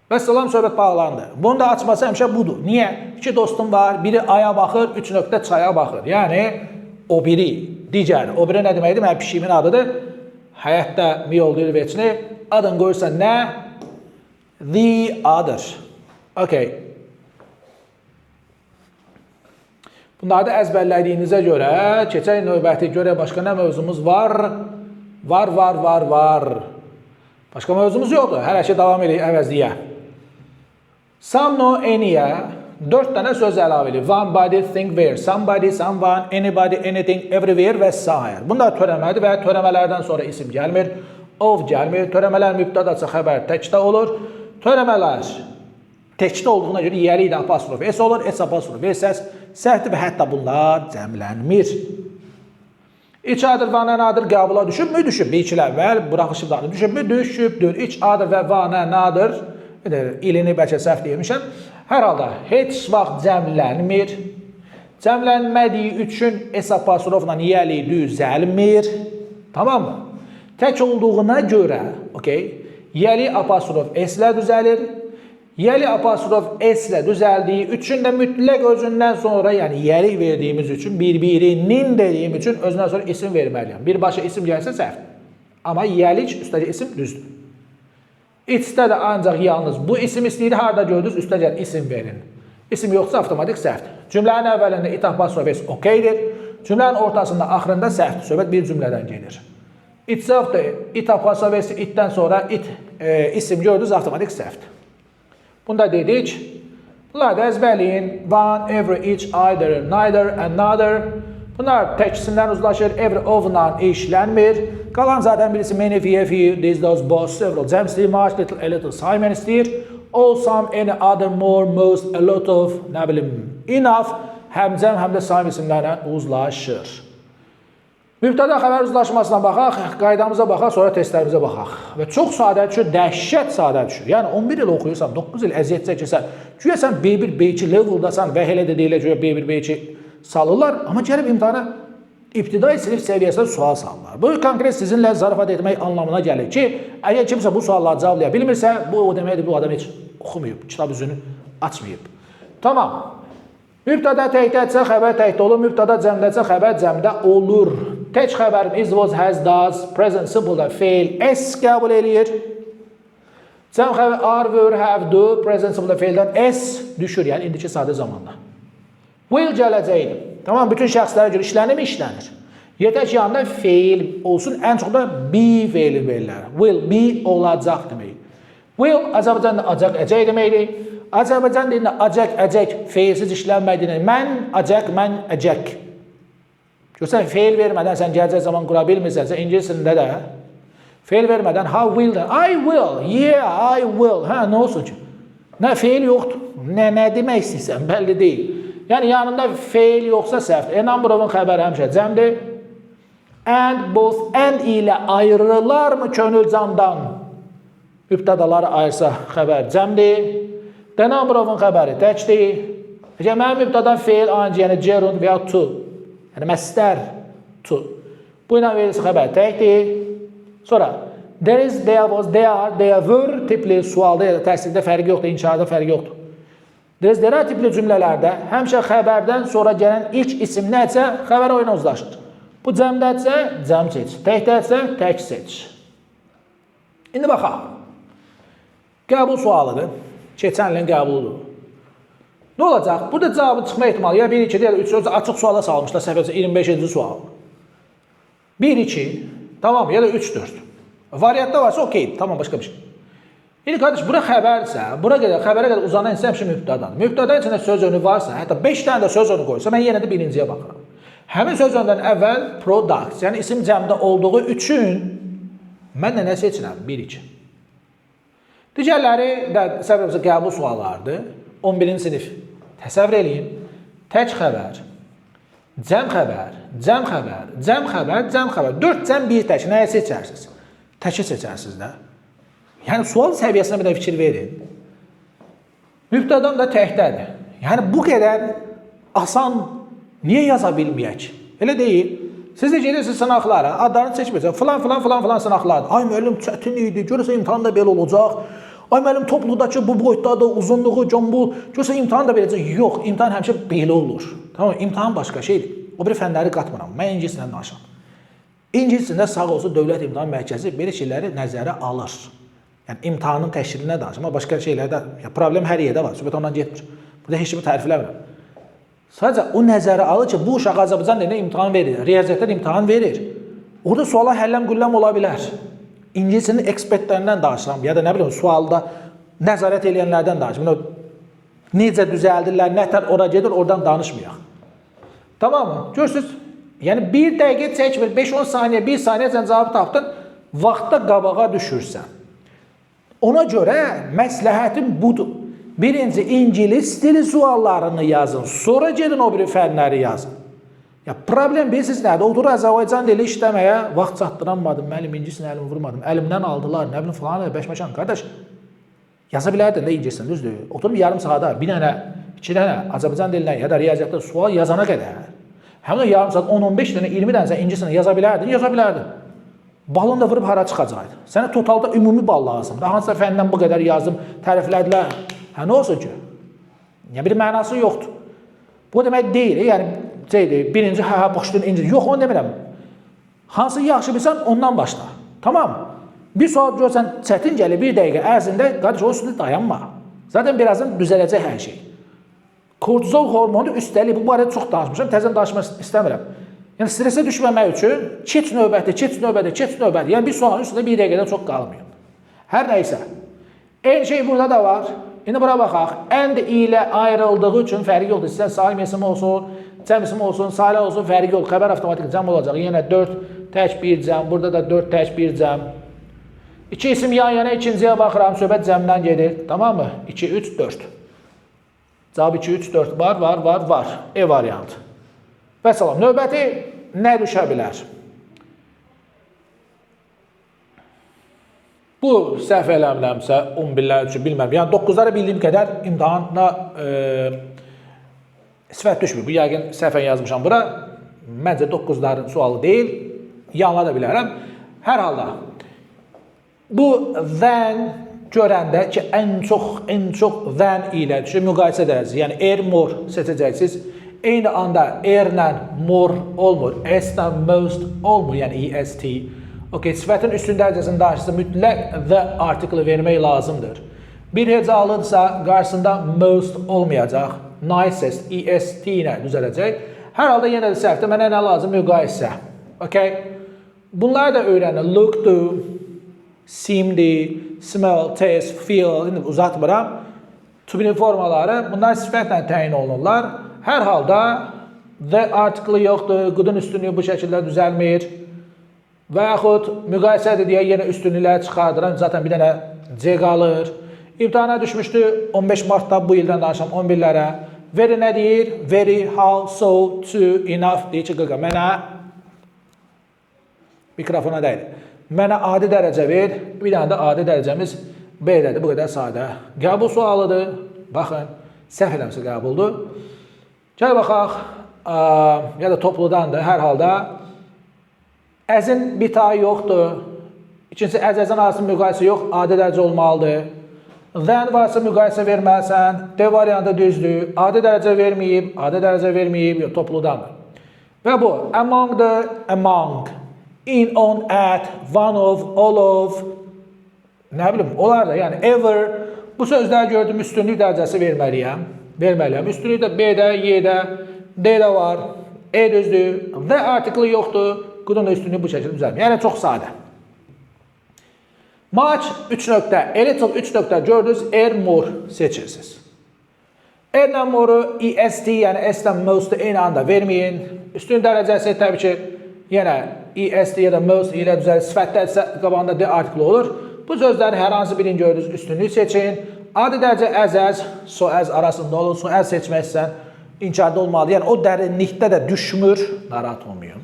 S1: Və salam, söhbət bağlandı. Bunu da açması həmişə budur. Niyə? 2 dostum var, biri aya baxır, 3 nöqtə çaya baxır. Yəni, o biri, digəri. O biri nə deməkdir? Mənim pişiyimin adıdır. Həyətdə miyol deyil veçini. Adın qoyursan nə? The other. Okay. Bunları da əzbərlədiyinizə görə, keçək növbəti görə başqa nə mövzumuz var? Var. Başqa mövzumuz yoxdur. Hər şey davam edir əvəzliyə. Some, no, any-yə 4 dənə söz əlavə edir. One, body, thing, where. Somebody, someone, anybody, anything, everywhere və s. Bunlar törəmədir və törəmələrdən sonra isim gəlmir. Of gəlmir. Törəmələr mübtədası xəbər təkdə olur. Törəmələr təkdə olduğuna görə yəli ilə apostrof S olur. S apostrof S səs səhvdir və hətta bunlar cəmlənmir. İç adır və nadır qəbula düşübmü? Düşüb. Bir iki il əvvəl buraxışıblarını düşübmü? Düşübdür. İç adır və nadır ilini bəlkə səhv deymişəm. Hər halda heç vaxt cəmlənmir. Cəmlənmədiyi üçün S apostrofla yəli düzəlmir. Tamam mı? Tək olduğuna görə, yəli apostrof S ilə düzəlir. Yəli apostrof S ilə düzəldiyi üçün də mütləq özündən sonra, yəni yəli verdiyimiz üçün, bir-birinin dediyim üçün özündən sonra isim verməliyəm. Birbaşa isim gəlsə səhvdir. Amma yəlik üstəgəl isim düzdür. İçdə də ancaq yalnız bu isim istəyir, harada gördünüz, üstəgəl isim verin. İsim yoxsa avtomatik səhvdir. Cümlənin əvvəlində it apostrof S okeydir. Cümlənin ortasında, axırında səhvdir. Söhbət bir cümlədən gedir. İtselfdə it apostrof S itdən sonra isim gördünüz, avtomatik səhvdir. Bunu da dedik. Bunlar da əzbərləyin. One, every, each, either, neither, another. Bunlar təkisindən uzlaşır. Every, ofla işlənmir. Qalan zaten birisi many, few, these, those, both, several. Cəm istəyir, much, little, a little, Simon istəyir. All, some, any, other, more, most, a lot of, nə bilim, enough. Həm cəm, həm də Simon isimlərlə uzlaşır. Mübtəda xəbər uzlaşmasına baxaq, qaydamıza baxaq, sonra testlərimizə baxaq. Və çox sadə düşür, dəhşət sadə düşür. Yəni 11 il oxuyursan, 9 il əziyyət çəkirsən, güya sən B1, B2 leveldasan və elə də deyilə güya B1, B2 salırlar, amma gəlib imtahana ibtidai sinif səviyyəsində sual salırlar. Bu konkret sizinlə zarafat etmək anlamına gəlir ki, əgər kimsə bu sualları cevablaya bilmirsə, bu o deməkdir, bu adam heç oxumayıb, kitab üzünü açmayıb. Tamam. Mübtəda təkdədirsə, xəbər təkdə olur. Mübtəda cəmdədirsə, xəbər cəmdə olur. Tək xəbərim is, was, has, does, present simple-da fail, s qəbul eləyir. Cəm xəbər are, were, have, do, present simple-da faildən s düşür, yəni indiki sadə zamanda. Will gələcəkdir. Tamam, bütün şəxslərə görə işlənir mi? İşlənir. Yetər ki, yanında fail olsun, ən çox da be faili verirlər. Will, be olacaq demək. Will, Azərbaycanda acaq, əcək deməkdir. Azərbaycan dilində acaq, əcək, feilsiz işlənmədiyini, mən acaq, mən əcək. Görsən, feil vermədən sən gələcək zaman qura bilmirsənsə, ingilisində də feil vermədən how will də, I will, yeah, I will. Hə, nə olsun ki? Nə, feil yoxdur. Nə demək istəyirsən, bəlli deyil. Yəni, yanında feil yoxsa səhvdir. A number of-un xəbəri həmişə cəmdir. And, both, and ilə ayrılar mı könül candan? Mübtədaları ayırsa xəbər cəmdir. The number of-un xəbəri təkdir. Əgər mənim mübtədan feil ancaq, yəni gerund və ya to, yəni məstər to. Bu ilə verilsə xəbər təkdir. Sonra, there is, there was, there are, there were tipli sualda ya da təsdiqdə fərqi yoxdur, inşaada fərqi yoxdur. There is, there are tipli cümlələrdə həmişə xəbərdən sonra gələn ilk isim nədirsə, xəbər oyuna uzlaşır. Bu cəmdədirsə, cəm seç. Təkdədirsə, tək seç. İndi baxaq. Qəbul sualıdır. Keçən ilin qəbuludur. Nə olacaq? Burada cavabı çıxma ehtimalı ya 1, 2, ya 3, açıq suala salmışlar, səhvəsi 25-ci sual. 1, 2, tamam, ya da 3, 4. Variantda varsa okey, tamam, başqa bir şey. İndi qardaş, bura xəbərdirsə, xəbərə qədər uzanan isə həmişə mübtədadır. Mübtəda içində söz önü varsa, hətta 5 dənə də söz önü qoysa, mən yenə də birinciyə baxıram. Həmin söz öndən əvvəl product, yəni isim cəmdə olduğu üçün mən nə seçirəm? 1, 2. Digərləri də səbəbimizə qəbul suallardır. 11-ci sinif. Təsəvvür eləyin. Tək xəbər, cəm xəbər, cəm xəbər, cəm xəbər, cəm xəbər. 4 cəm, 1 tək. Nəyə seçərsiniz? Təki seçərsiniz də. Yəni, sual səviyyəsinə bir də fikir verin. Mübtədan da təkdədir. Yəni, bu qədər asan niyə yaza bilməyək? Elə deyil. Siz də gelirsiniz sınaqlara, adlarını seçməyəcək. Filan sınaqlardır. Ay, müəllim, çətin idi. Görürsə, imtihan da belə olacaq. Ay, müəllim, topluqdakı bu boyutdadır, uzunluğu, combul. Görürsə, imtihan da beləcək. Yox, imtihan həmişə belə olur. Tamam, imtihan başqa şeydir. O bir fənləri qatmıram. Mən ingilislə danışıram. İngilisində sağ olsun Dövlət İmtahan Mərkəzi belə şeyləri nəzərə alır. Yəni, imtihanın təşkilinə danışır. Amma başqa şeylərdə, problem hər yerdə var. Söhbət ondan getmir. Burada heç kimi tərifləmirəm. Sadəcə o nəzərə alır ki, bu uşaq Azərbaycan dilində imtahan verir, riyaziyyatdan imtahan verir. Orada suala həlləm gülləm ola bilər. İngilisinin ekspertlərindən danışıram, ya da nə bilim, sualda nəzarət edənlərdən danışıram. Necə düzəldirlər, nətər ora gedir, oradan danışmayaq. Tamam mı? Görürsünüz, yəni 1 dəqiqə çəkmir, 5-10 saniyə, 1 saniyə sən cavabı tapdın, vaxtda qabağa düşürsən. Ona görə məsləhətim budur. Birinci, ingilis dili suallarını yazın, sonra gedin o biri fənləri yazın. Ya, problem bilirsiniz nədir? Odur Azərbaycan dili işləməyə vaxt çatdıranmadım, müəllim ingilisini əlimi vurmadım, əlimdən aldılar, nə bilim falan, bəşməşən. Qardaş, yaza bilərdin də ingilisini, düzdür. Oturub yarım saata, 1 dənə, 2 dənə Azərbaycan dilindən ya da riyaziyyatda sual yazana qədər, həmin o yarım saat, 10-15 dənə, 20 dənə sən ingilisini yaza bilərdin. Balon da vurub hara çıxacaqdı. Sənə totalda ümumi bal lazım. Daha hansısa fəndən bu qədər yazdım, təriflədilər. Hə, nə olsun ki? Yəni, bir mənası yoxdur. Bu demək deyil, yəni, birinci, başlayın, inci. Yox, onu demirəm. Hansı yaxşı bilsən, ondan başla. Tamam. Bir sual görsən, çətin gəlir, 1 dəqiqə ərzində, qardaş, o üstündə dayanma. Zaten birazdan düzələcək hər şey. Kortizol hormonu üstəlik, bu barədə çox danışmışam, təzən danışmaq istəmirəm. Yəni, stresə düşməmək üçün, keç növbəti. Yəni, bir sualın üstündə 1 dəqiqədən çox qalmıyor. Hər nəysə. Eyni şey burada da var. İndi bura baxaq. And ilə ayrıldığı üçün fərqi yoxdur. Sizə salim isim olsun, cəm isim olsun, salə olsun, fərqi yoxdur. Xəbər avtomatik cəm olacaq. Yenə 4 tək 1 cəm. Burada da 4 tək 1 cəm. 2 isim yan-yana ikinciyə baxıram. Söhbət cəmdən gedir. Tamam mı? 2, 3, 4. Cavab 2, 3, 4 var. E variantı. Və salam. Növbəti nə düşə bilər? Bu səhv eləmirəmsə 11-lər üçün bilməm. Yəni 9-lara bildiyim qədər imtahanda sifət düşmür. Bu yəqin səhvən yazmışam bura. Məncə 9-ların sualı deyil. Yanıla da bilərəm. Hər halda bu than görəndə ki, ən çox than ilə düşür, müqayisə edəcəksiniz. Yəni more seçəcəksiniz. Eyni anda ilə more olmur, s-lə most olmur, yəni est. Okay, sifətin üstün dərəcəsinin danışırsa mütləq the article vermək lazımdır. Bir hecalıdırsa qarşısında most olmayacaq, nicest, est ilə düzələcək. Hər halda yenə də səhvdir, mənə nə lazım? Müqayisə. Okay? Bunları da öyrənin. Look to, seemdi, smell, taste, feel, uzatmıram. To be formaları, bunlar sifətlə təyin olunurlar. Hər halda the article yoxdur, good'un üstünlüyü bu şəkildə düzəlmir. Və yaxud müqayisədir deyə yenə üstünlükləri çıxardıram. Zaten bir dənə C qalır. İmtihana düşmüşdü 15 Martda bu ildən danışam 11-lərə. Very nə deyir? Very, how, so, to, enough deyir ki, qıqa. Mənə mikrofona deyil. Mənə adi dərəcə ver. Bir dənə də adi dərəcəmiz B-dədir. Bu qədər sadə. Qəbul sualıdır. Baxın, səhv eləmsə qəbuldur. Gəl baxaq. Ya da topludandır. Hər halda əzin bir tayı yoxdur. İkincisi, əzəzin arasında müqayisə yox, adi dərəcə olmalıdır. Then varsa müqayisə verməlisən. D variantı düzdür. Adi dərəcə verməyib, yox, topludandır. Və bu, amongdır, among. In, on, at, one of, all of. Nə bilim, onlar da, yəni ever. Bu sözlər gördüm, üstünlük dərəcəsi verməliyəm. Üstünlük də B-də, Y-də, D-də var. E düzdür. The article yoxdur. Qudun da üstünlüyü bu şəkildə düzəlmir. Yəni, çox sadə. Much 3 nöqtə, a little 3 nöqtə gördünüz, more seçirsiniz. Erlə more'u est, yəni s-lə most eyni anda verməyin. Üstün dərəcəsi təbii ki, yenə est ya da most ilə düzəlir. Sifətlərsə qabağında D artikli olur. Bu sözlərin hər hansı birini gördünüz, üstünlük seçin. Adi dərəcə əzəz, so-əz arasında olur. So-əz seçməksən inkarda olmalı. Yəni, o dərinlikdə də düşmür, narahat olmayın.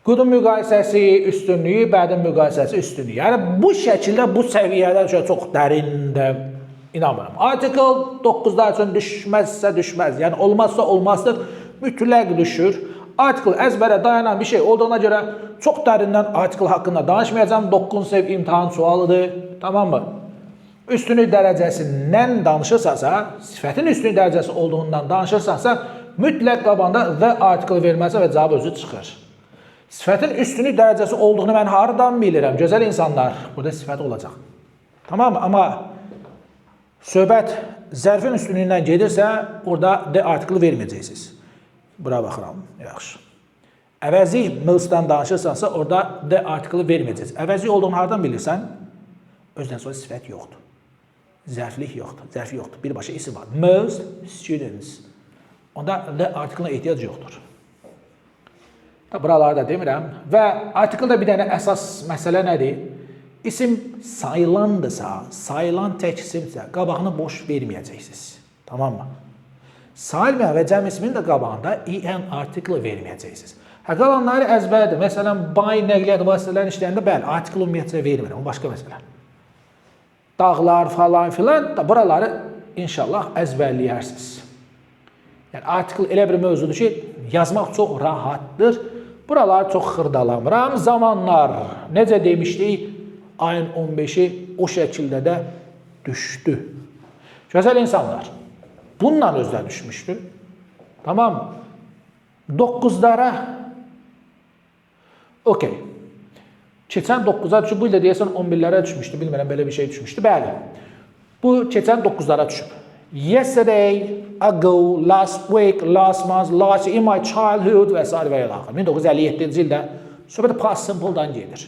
S1: Qudun müqayisəsi üstünlüyü, bədin müqayisəsi üstünlüyü. Yəni, bu şəkildə, bu səviyyədə çox dərində inanmıram. Article 9-lar üçün düşməzsə düşməz. Yəni, olmazsa olmazdır, mütləq düşür. Article əzbərə dayanan bir şey olduğuna görə çox dərindən article haqqında danışmayacağım. 9 sev imtahan sualıdır. Tamam mı? Üstünlük dərəcəsindən danışırsansa, sifətin üstünlük dərəcəsi olduğundan danışırsansa, mütləq qabanda the article verməsə və cavab özü çıxır. Sifətin üstünlük dərəcəsi olduğunu mən haradan bilirəm? Gözəl insanlar, burada sifət olacaq. Tamam mı? Amma söhbət zərfin üstünlüyündən gedirsə, orada D artiklı verməyəcəksiniz. Bura baxıram, yaxşı. Əvəzi mılsdan danışırsansa, orada D artiklı verməyəcəksiniz. Əvəzi olduğunu haradan bilirsən? Özdən sonra sifət yoxdur. Zərflik yoxdur, zərfi yoxdur. Birbaşa isim var. Most students. Onda D artiklına ehtiyac yoxdur. Buraları da demirəm. Və artiklda bir dənə əsas məsələ nədir? İsim sayılandırsa, sayılan tək isimsə, qabağını boş verməyəcəksiniz. Tamam mı? Sayılmayan və cəm isminin də qabağında en artiklı verməyəcəksiniz. Qalanları əzbərdir. Məsələn, by nəqliyyat vasitələrini işləyəndə bəli, artikl ümumiyyətcə vermirəm. O başqa məsələ. Dağlar falan filan, buraları inşallah əzbərləyərsiniz. Yəni, artikl elə bir mövzudur ki, yazmaq çox rahatdır. Buralar çox xırdalamıram. Zamanlar, necə demişdik, ayın 15-i o şəkildə də düşdü. Gözəl insanlar, bununla özlə düşmüşdü. Tamam mı? 9-lara, okey. Keçən 9-a düşüb, bu ildə deyəsən 11-lərə düşmüşdü, bilmirəm, belə bir şey düşmüşdü. Bəli, bu keçən 9-lara düşüb. Yesterday, ago, last week, last month, last year, in my childhood və s. və ilə. 1957-ci ildə söhbət past simple-dan gedir.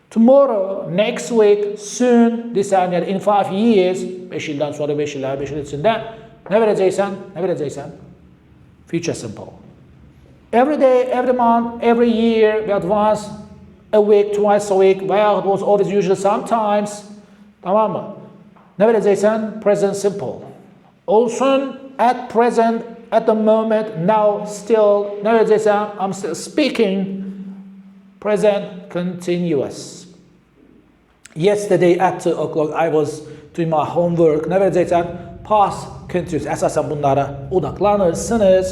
S1: Tomorrow, next week, soon, desən, yəni in 5 years, 5 ildən sonra 5 illər, 5 il içində nə verəcəksən? Future simple. Every day, every month, every year, we advance a week, twice a week, və yaxud was always usually sometimes. Tamam mı? Nə verəcəksən? Present simple. Olsun, at present, at the moment, now, still, nə verəcəksən? I'm still speaking. Present continuous. Yesterday at 2 o'clock I was doing my homework. Nə verəcəksən? Past continuous. Əsasən bunlara odaqlanırsınız.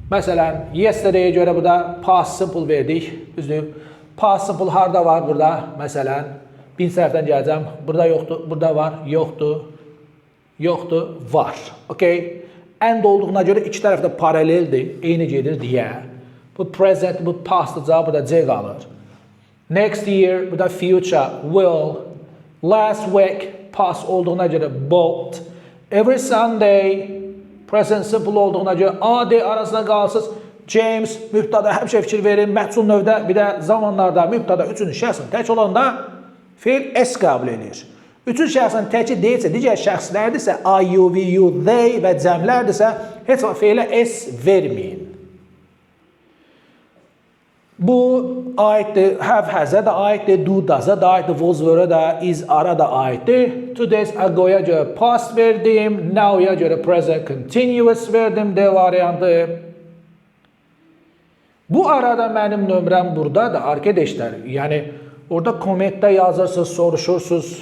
S1: Məsələn, yesterday'e görə burada past simple verdik. Düzdür. Past simple harda var burada? Məsələn, birinci tərəfdən gələcəm. Burada yoxdur, burada var, yoxdur. Yoxdur, var. Okay? And olduğuna görə iki tərəfdə paraleldir, eyni gedir deyə. Bu present, bu past'ca, burada C qalır. Next year, burada future, will. Last week, past olduğuna görə bought. Every Sunday, present simple olduğuna görə A, D arasında qalsız. James, mübtada həmişə fikir verin. Məhsul növdə, bir də zamanlarda mübtada üçüncü şəxsin tək olanda fiil S qəbul edir. Üçüncü şəxsin təki deyilsə, digər şəxslərdirsə, I, you, we, you, they və cəmlərdirsə, heç vaxt fiilə S verməyin. Bu aiddir, have, has-ə də aiddir, do, does-a da aiddir, was-verə də, is-ara da aiddir. Today's ago'ya görə past verdim, now-ya görə present continuous verdim, D variantı. Bu arada mənim nömrəm buradadır, arkadaşlar. Yəni, orada kommentdə yazırsınız, soruşursunuz.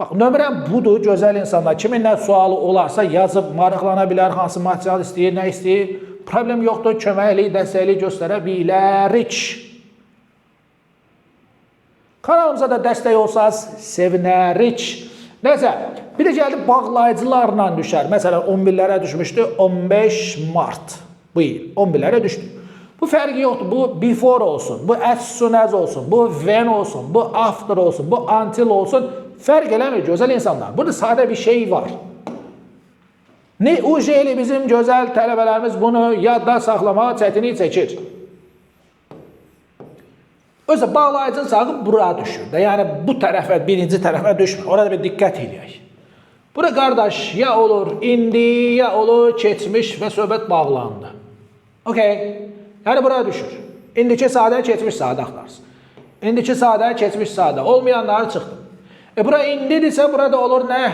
S1: Bax, nömrəm budur, gözəl insanlar. Kimin nə sualı olarsa yazıb, maraqlana bilər, hansı material istəyir, nə istəyir. Problem yoxdur, köməklik, dəstəklik göstərə bilərik. Kanalımıza da dəstək olsanız, sevinərik. Nəsə, bir də gəldi bağlayıcılarla düşər. Məsələn, 11-lərə düşmüşdü, 15 Mart bu il, 11-lərə düşdü. Bu fərqi yoxdur, bu before olsun, bu as soon as olsun, bu when olsun, bu after olsun, bu until olsun. Fərq eləmir, gözəl insanlar. Burada sadə bir şey var. Ne UJ'li bizim gözəl tələbələrimiz bunu yadda saxlamağa çətinlik çəkir. Özə bağlayıcın sağı bura düşür. Yəni bu tərəfə, birinci tərəfə düşmür. Orada bir diqqət edək. Burada qardaş ya olur indi, ya olur keçmiş və söhbət bağlandı. Okay. Yəni bura düşür. İndiki sadə, keçmiş sadə axtarsın. İndiki sadə, keçmiş sadə. Olmayanları çıxdı. Bura indidirsə, burada olur nə?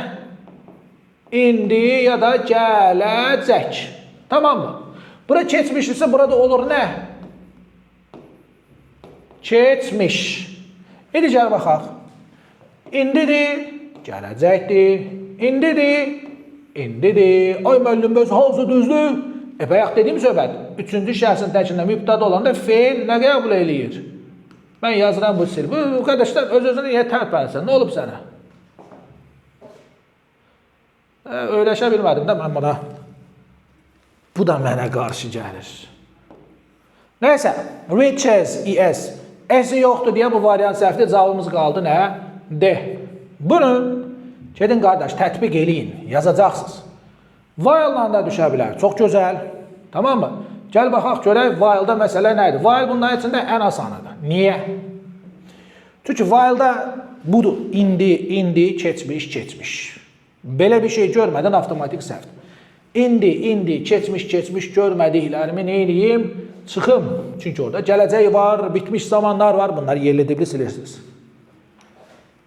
S1: İndi ya da gələcək. Tamam mı? Bura keçmişdirsə, burada olur nə? Keçmiş. İndi gəl baxaq. İndidir, gələcəkdir. İndidir, indidir. Ay müəllim, öz hansı düzdür? Bayaq dediyim söhbət. Üçüncü şəxsin təkində mübtada olanda feil nə qəbul eləyir? Mən yazıram bu sir. Bu qardaşlar öz-özünə niyə tərpənsən? Nə olub sənə? Öyrəşə bilmədim də mən buna. Bu da mənə qarşı gəlir. Nəysə, reaches, es. S-i yoxdur deyə bu variant səhvdir. Cavabımız qaldı nə? D. Bunu gedin qardaş, tətbiq eləyin. Yazacaqsınız. While-la da düşə bilər. Çox gözəl. Tamam mı? Gəl baxaq görək, while-da məsələ nədir? While bunların içində ən asanıdır. Niyə? Çünki while-da budur. İndi, keçmiş, keçmiş. Belə bir şey görmədən avtomatik səhvdir. İndi, keçmiş görmədiklərimi neyliyim? Çıxım. Çünki orada gələcək var, bitmiş zamanlar var. Bunları yerli dibli silirsiniz.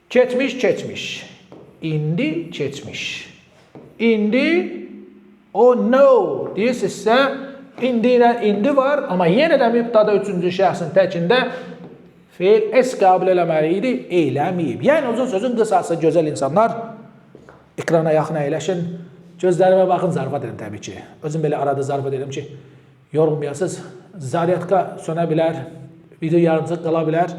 S1: Keçmiş. İndi, keçmiş. İndi, o no deyirsinizsə, indi var, amma yenə də mübtada üçüncü şəxsin təkində feil S qəbul eləməliydi, eləməyib. Yəni uzun sözün qısası gözəl insanlar ekrana yaxın əyləşin, gözlərimə baxın, zarfat edim təbii ki. Özüm belə arada zarfat edim ki, yorulmayasınız, zaryatka sönə bilər, video yarımcıq qala bilər.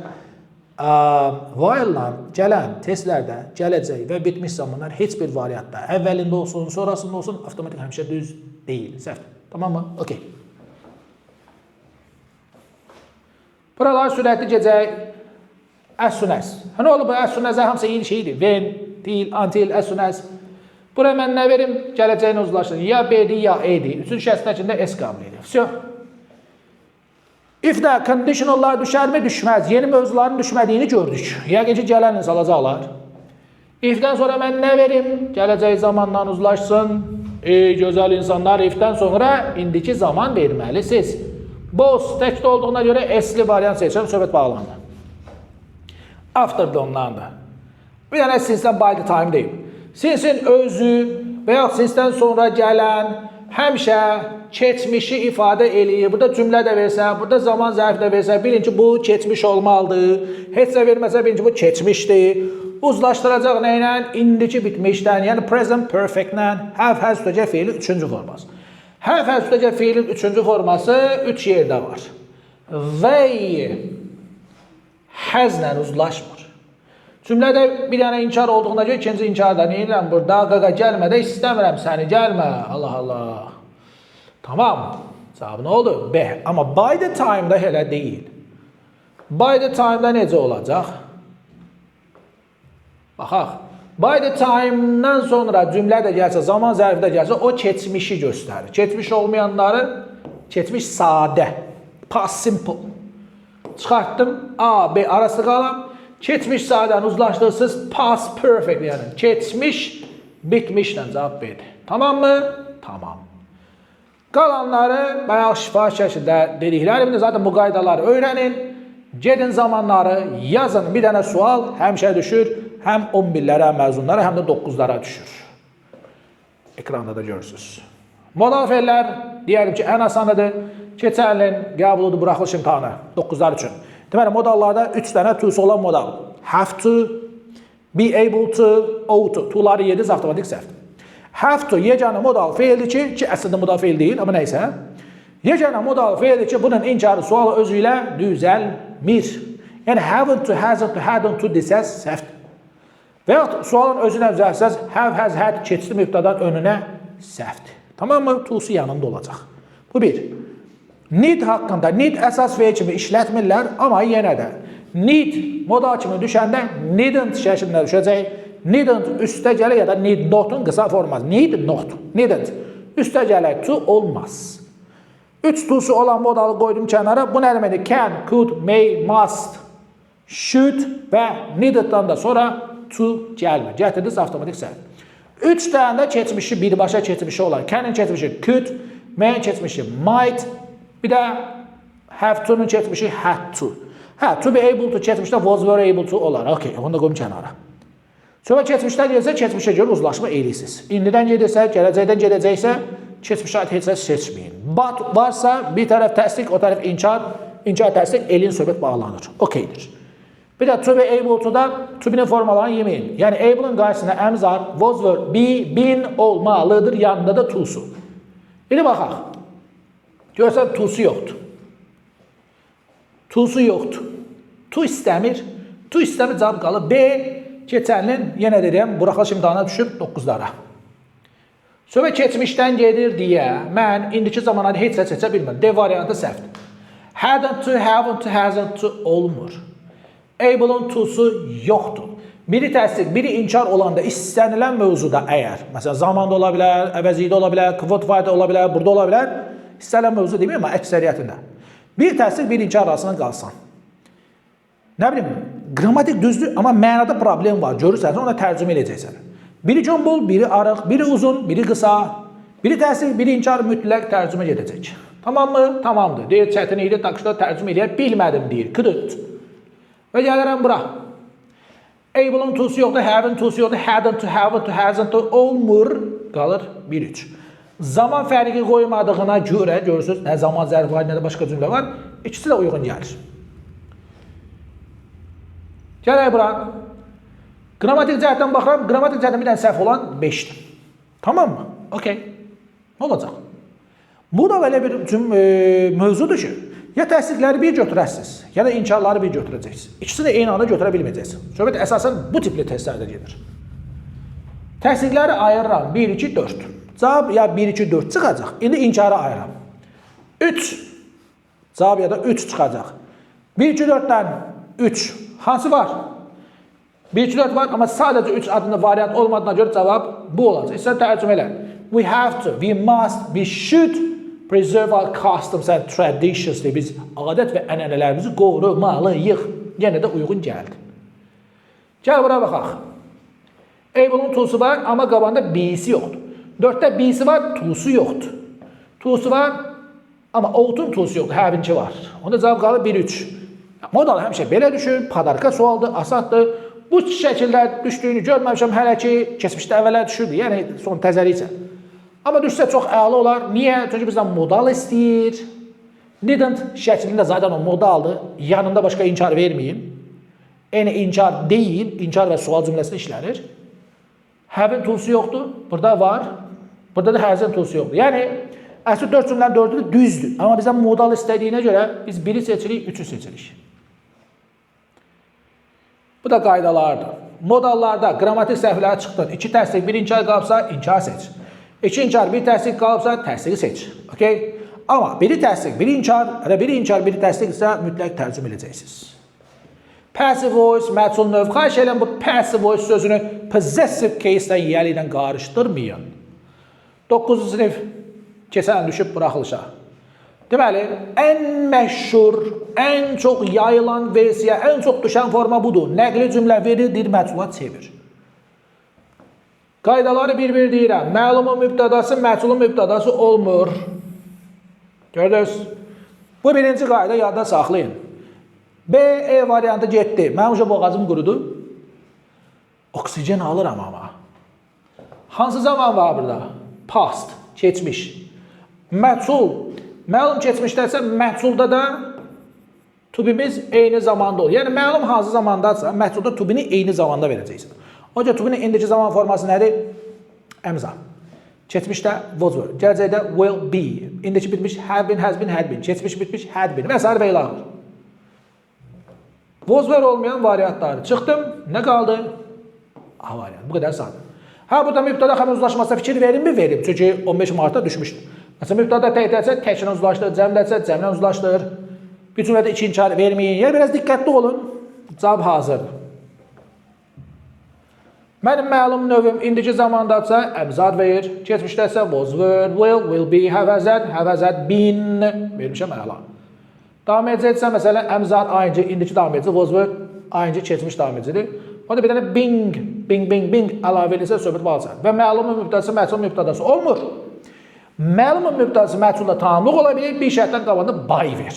S1: While-la gələn testlərdə gələcək və bitmiş zamanlar heç bir variantda əvvəlində olsun, sonrasında olsun, avtomatik həmişə düz deyil, səhvdir. Tamam mı? Okey. Buralar sürətli gecək as soon as. Nə olub bu as soon as-ə hamısı eyni şeydir. When, till, until, as soon as. Buraya mən nə verim? Gələcəyini uzlaşdırın. Ya B-dir, ya E-dir. Üçüncü şəxsin içində S qəbul edir. Всё. If-də conditionallar düşərmi? Düşməz. Yeni mövzuların düşmədiyini gördük. Yəqin ki, gələn alacaqlar. If-dən sonra mən nə verim? Gələcək zamandan uzlaşsın. Gözəl insanlar, if-dən sonra indiki zaman verməlisiniz. Both təkdə olduğuna görə S-li variant seçirəm, söhbət bağlandı. After-də onlardır. Bir dənə since-dən by the time deyim. Since-in özü və ya since-dən sonra gələn həmişə keçmişi ifadə eləyir. Burada cümlə də versə, burada zaman zərfi də versə, birinci bu keçmiş olmalıdır. Heç də verməsə, birinci bu keçmişdir. Uzlaşdıracaq nə ilə? İndiki bitmişdən, yəni present perfect-lə have has tutacaq fiilin 3-cü forması. Have has tutacaq fiilin 3-cü forması 3 yerdə var. They has-lə uzlaşmır. Cümlədə bir dənə inkar olduğuna görə ikinci inkarda neyirəm burada? Qaqa gəlmədə istəmirəm səni, gəlmə. Allah Allah. Tamam. Cavab nə oldu? B. Amma by the time-da elə deyil. By the time-da necə olacaq? Baxaq. By the time-dan sonra cümlə də gəlsə, zaman zərfi də gəlsə, o keçmişi göstərir. Keçmiş olmayanları, keçmiş sadə. Past simple. Çıxartdım. A, B arası qalam. Keçmiş sadən uzlaşdırsınız. Past perfect yəni. Keçmiş bitmişlə cavab verdi. Tamam mı? Tamam. Qalanları bayaq şifahi şəkildə dediklərimdə zaten bu qaydaları öyrənin. Gedin zamanları yazın. Bir dənə sual həmişə düşür. Həm 11-lərə, məzunlara, həm də 9-lara düşür. Ekranda da görürsünüz. Modal fe'llər deyəlim ki, ən asanıdır. Keçən ilin qəbuludur buraxılış imtahanı 9-lar üçün. Deməli, modallarda 3 dənə to'su olan modal. Have to, be able to, ought to. To'ları 7 avtomatik səhvdir. Have to yeganə modal fe'ldir ki, əslində modal fe'l deyil, amma nəysə. Yeganə modal fe'ldir ki, bunun inkarı sualı özü ilə düzəlmir. Yəni, haven't to, hasn't to, hadn't to desəz səhvdir. Və yaxud sualın özünə düzəlsəz, have, has, had keçdi mübtədən önünə səhvdir. Tamam mı? To'su yanında olacaq. Bu bir. Need haqqında, need əsas fe'l kimi işlətmirlər, amma yenə də need modal kimi düşəndə needn't şəklində düşəcək. Needn't üstə gələ ya da need not'un qısa forması. Need not, needn't. Üstə gələ to olmaz. 3 to'su olan modalı qoydum kənara. Bu nə deməkdir? Can, could, may, must, should və needed'dan da sonra to gəlmir. Gətirdiniz avtomatik səhv. 3 dənə də keçmişi birbaşa keçmişi olan. Can'in keçmişi could, may'in keçmişi might, bir də have to'nun keçmişi had to. Hə, to be able to keçmişdə was were able to olar. Okay, onu da qoyum kənara. Sonra keçmişdən gəlsə, keçmişə görə uzlaşma eləyirsiniz. İndidən gedirsə, gələcəkdən gedəcəksə, keçmişə aid heç nə seçməyin. But varsa, bir tərəf təsdiq, o tərəf inkar, inkar təsdiq, elin söhbət bağlanır. Okeydir. Bir də to be able to da, to be'nin formalarını yeməyin. Yəni, able'ın qarşısında əmzar, was were, be, been olmalıdır, yanında da to'su. İndi baxaq. Görsən, to'su yoxdur. To'su yoxdur. To istəmir. To istəmir, cavab qalır. B, keçənlin, yenə deyirəm, buraxılış imtahana düşüb 9-lara. Söhbət keçmişdən gedir deyə, mən indiki zamanlarda heç nə seçə bilmirəm. D variantı səhvdir. Hadn't to, haven't to, hasn't to olmur. Able'ın to'su yoxdur. Biri təsdiq, biri inkar olanda istənilən mövzuda əgər, məsələn, zamanda ola bilər, əvəzlikdə ola bilər, qualified ola bilər, burada ola bilər, istənilən mövzu deməyəm, amma əksəriyyətində. Bir təsdiq, bir inkar arasında qalsan. Nə bilim, qrammatik düzdür, amma mənada problem var. Görürsən, ona tərcümə edəcəksən. Biri cümbul, biri arıq, biri uzun, biri qısa, biri təsdiq, biri inkar mütləq tərcümə edəcək. Tamam mı? Tamamdır. Deyir, çətin idi, takışda tərcümə edə bilmədim, deyir. Kıdırt. Və gəlirəm bura. Able'ın to'su yoxdur, have'ın to'su yoxdur, hadn't to, haven't to, hasn't to olmur. Qalır 1-3. Zaman fərqi qoymadığına görə, görürsünüz, nə zaman zərfi var, nə də başqa cümlə var, ikisi də uyğun gəlir. Gələk bura. Qrammatik cəhətdən baxıram, qrammatik cəhətdən bir dənə səhv olan 5'dir. Tamam mı? Okey. Nə olacaq? Bu da belə bir mövzudur ki, ya təsdiqləri bir götürəsiniz, ya da inkarları bir götürəcəksiniz. İkisini eyni anda götürə bilməyəcəksiniz. Söhbət əsasən bu tipli testlərdə gedir. Təsdiqləri ayırıram 1, 2, 4. Cavab ya 1, 2, 4 çıxacaq. İndi inkarı ayıram. 3. Cavab ya da 3 çıxacaq. 1, 2, 4'dən 3. Hansı var? 1, 2, 4 var, amma sadəcə 3 adında variant olmadığına görə cavab bu olacaq. İstəyən tərcümə elə. We have to, we must, we should preserve our customs and traditions. Biz adət və ənənələrimizi qorumalıyıq. Yenə də uyğun gəldi. Gəl bura baxaq. Able'ın to'su var, amma qabanda B'si yoxdur. 4'də B'si var, to'su yoxdur. To'su var, amma out'un to'su yoxdur, have'inki var. Onda cavab qalır 1-3. Modal həmişə belə düşür, padarka sualdır, asaddır. Bu şəkildə düşdüyünü görməmişəm hələ ki, keçmişdə əvvələ düşürdü, yəni son təzəli isə. Amma düşsə çox əla olar. Niyə? Çünki bizdən modal istəyir. Didn't şəklində zaten o modaldır. Yanında başqa inkar verməyin. Yəni inkar deyil, inkar və sual cümləsində işlənir. Have-in toolsu yoxdur. Burada var. Burada da has-in toolsu yoxdur. Yəni əsl 4 cümlənin 4-ü düzdür. Amma bizdən modal istədiyinə görə biz 1-i seçirik, 3-ü seçirik. Bu da qaydalardır. Modallarda qrammatik səhvləri çıxdın. 2 təsdiq, 1 inkar qalıbsa, inkar seç. 2 inkar, 1 təsdiq qalıbsa, təsdiqi seç. Okay? Amma 1-i təsdiq, 1-i inkar, 1-i inkar, 1-i təsdiq isə mütləq tərcümə edəcəksiniz. Passive voice, məsul növ. Xahiş edirəm bu passive voice sözünü possessive case-lə yəli ilə qarışdırmayın. 9-cu sinif keçən düşüb buraxılışa. Deməli, ən məşhur, ən çox yayılan versiya, ən çox düşən forma budur. Nəqli cümlə verir, dir məzula çevir. Qaydaları bir-bir deyirəm. Məlumun mübtədası, məsulun mübtədası olmur. Gördünüz? Bu birinci qayda yadda saxlayın. B, E variantı getdi. Mənim uca boğazım qurudu. Oksigen alıram ama. Hansı zaman var burada? Past, keçmiş. Məsul. Məlum keçmişdəsə, məsulda da tubimiz eyni zamanda olur. Yəni, məlum hansı zamandadsa, məsulda tubini eyni zamanda verəcəksin. Onca tubinin indiki zaman forması nədir? Əmza. Keçmişdə was were. Gələcəkdə will be. İndiki bitmiş have been, has been, had been. Keçmiş bitmiş had been. Və s. və ilə alır. Was were olmayan variantları çıxdım. Nə qaldı? A variantı. Bu qədər sadə. Ha, burada mübtəda xəbər uzlaşmasına fikir verim mi? Verim. Çünki 15 Martda düşmüşdür. Məsələn, mübtəda təkdəsə, təklə uzlaşdır. Cəmdəsə, cəmlə uzlaşdır. Bir cümlədə iki inkar verməyin. Yəni, biraz diqqətli olun. Cavab hazırdır. Mənim məlum növüm indiki zamandadsa əmzad verir. Keçmişdəsə was, were, will be, have had been. Vermişəm əla. Davam edəcəksə, məsələn, əmzad ayıncı, indiki davam edəcək, was, were, ayıncı, keçmiş davam edəcəkdir. O da bir dənə bing əlavə edilsə söhbət balacaq. Və məlumun mübtədası, məsul mübtədası olmur. Məlumun mübtədası məsulla tamamlıq ola bilir, bir şərtdən qabanda by ver.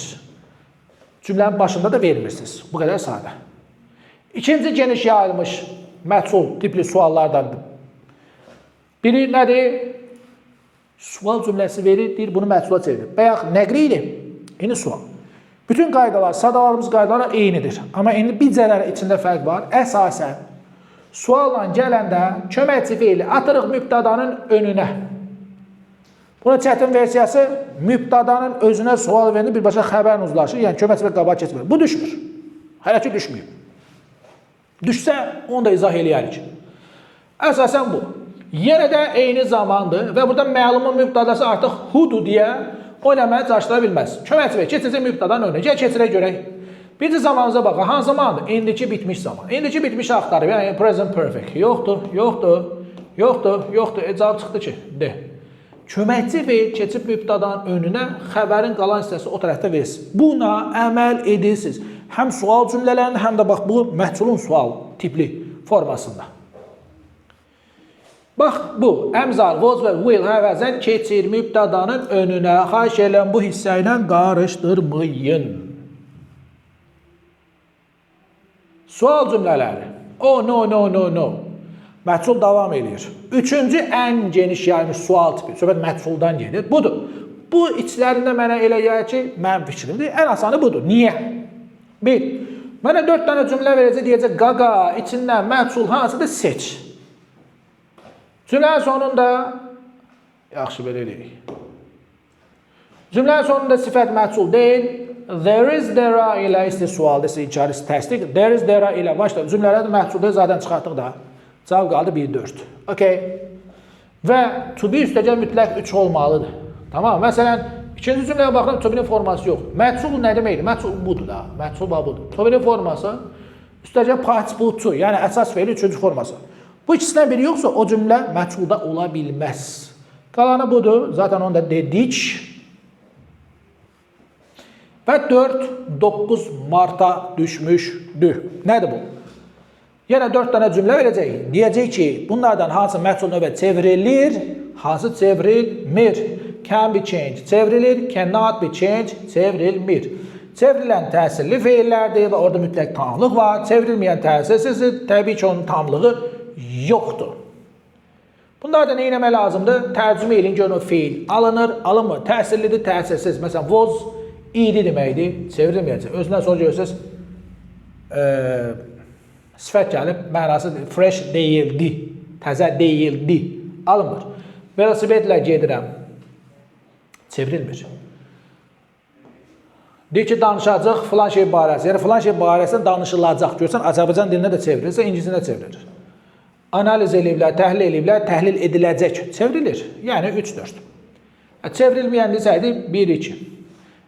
S1: Cümlənin başında da vermirsiniz. Bu qədər sadə. İkinci geniş yayılmış məsul tipli suallardandır. Biri nədir? Sual cümləsi verir, deyir, bunu məsula çevirir. Bayaq nəqli idi, yeni sual. Bütün qaydalar, sadalarımız qaydalar eynidir. Amma indi bir cərələ içində fərq var. Əsasən, sualla gələndə köməkçi feili atırıq mübtədanın önünə. Bunun çətin versiyası mübtədanın özünə sual verilir, birbaşa xəbərin uzlaşır, yəni köməkçi və qabağa keçmir. Bu düşmür. Hələ ki düşmüyor. Düşsə, onu da izah eləyərik. Əsasən bu. Yenə də eyni zamandır və burada məlumun mübtədası artıq hudur deyə oynaməyə çalışdıra bilməz. Köməkçi və keçəcək mübtədanın önünə. Gəl keçirək görək. Birinci zamanımıza baxın. Hansı zamandır? İndiki bitmiş zaman. İndiki bitmiş axtarıb. Yəni present perfect. Yoxdur. Cavab çıxdı ki, de. Köməkçi və keçib mübtədanın önünə xəbərin qalan hissəsi o tərəfdə versin. Buna əməl edirsiniz. Həm sual cümlələrində, həm də bax bu məhsulun sual tipli formasında. Bax bu, əmzar, was və will həvəzən keçir mübtədanın önünə. Xahiş edirəm bu hissə ilə qarışdırmayın. Sual cümlələri. Oh, no. Məhsul davam edir. Üçüncü ən geniş yayılmış sual tipi. Söhbət məhsuldan gedir. Budur. Bu içlərində mənə elə gəlir ki, mənim fikrimdir. Ən asanı budur. Niyə? Bir, mənə 4 dənə cümlə verəcək, deyəcək, qaqa, içindən məhsul hansıdır, seç. Cümlənin sonunda, yaxşı belə eləyik. Cümlənin sonunda sifət məhsul deyil, there is, there are ilə sual desə, inkar, təsdiq, there is, there are ilə başlayır. Cümlələrdə məhsul deyil, zaten çıxartdıq da. Cavab qaldı 1-4. Okay. Və to be üstəcə mütləq 3 olmalıdır. Tamam, məsələn, ikinci cümləyə baxın, to be-nin forması yox. Məhsul nə deməkdir? Məhsul budur da. Məhsul budur. To be-nin forması üstəcə participle to, yəni əsas feili üçüncü forması. Bu ikisindən biri yoxsa o cümlə məhsulda ola bilməz. Qalanı budur. Zaten onu da dedik. Və 4-9 Mart'a düşmüşdür. Nədir bu? Yenə 4 dənə cümlə verəcək. Deyəcək ki, bunlardan hansı məhsul növbə çevrilir, hansı çevrilmir. Can be changed, çevrilir. Cannot be changed, çevrilmir. Çevrilən təsirli feillərdir və orada mütləq tamlıq var. Çevrilməyən təsirsiz, təbii ki, onun tamlığı yoxdur. Bunlardan nə etmək lazımdır? Tərcümə edin, görün o feil alınır, alınmır, təsirlidir, təsirsiz. Məsələn, was idi deməkdir, çevrilməyəcək. Özündən sonra görürsünüz, sifət gəlib, mənası fresh deyildi, təzə deyildi, alınmır. Velosipedlə gedirəm, çevrilmir. Deyir ki, danışacaq filan şey barəsi, yəni filan şey barəsində danışılacaq. Görsən, Azərbaycan dilində də çevrilirsə, ingiliscə çevrilir. Analiz ediblər, təhlil ediləcək, çevrilir. Yəni 3-4. Çevrilməyən desəydi 1-2.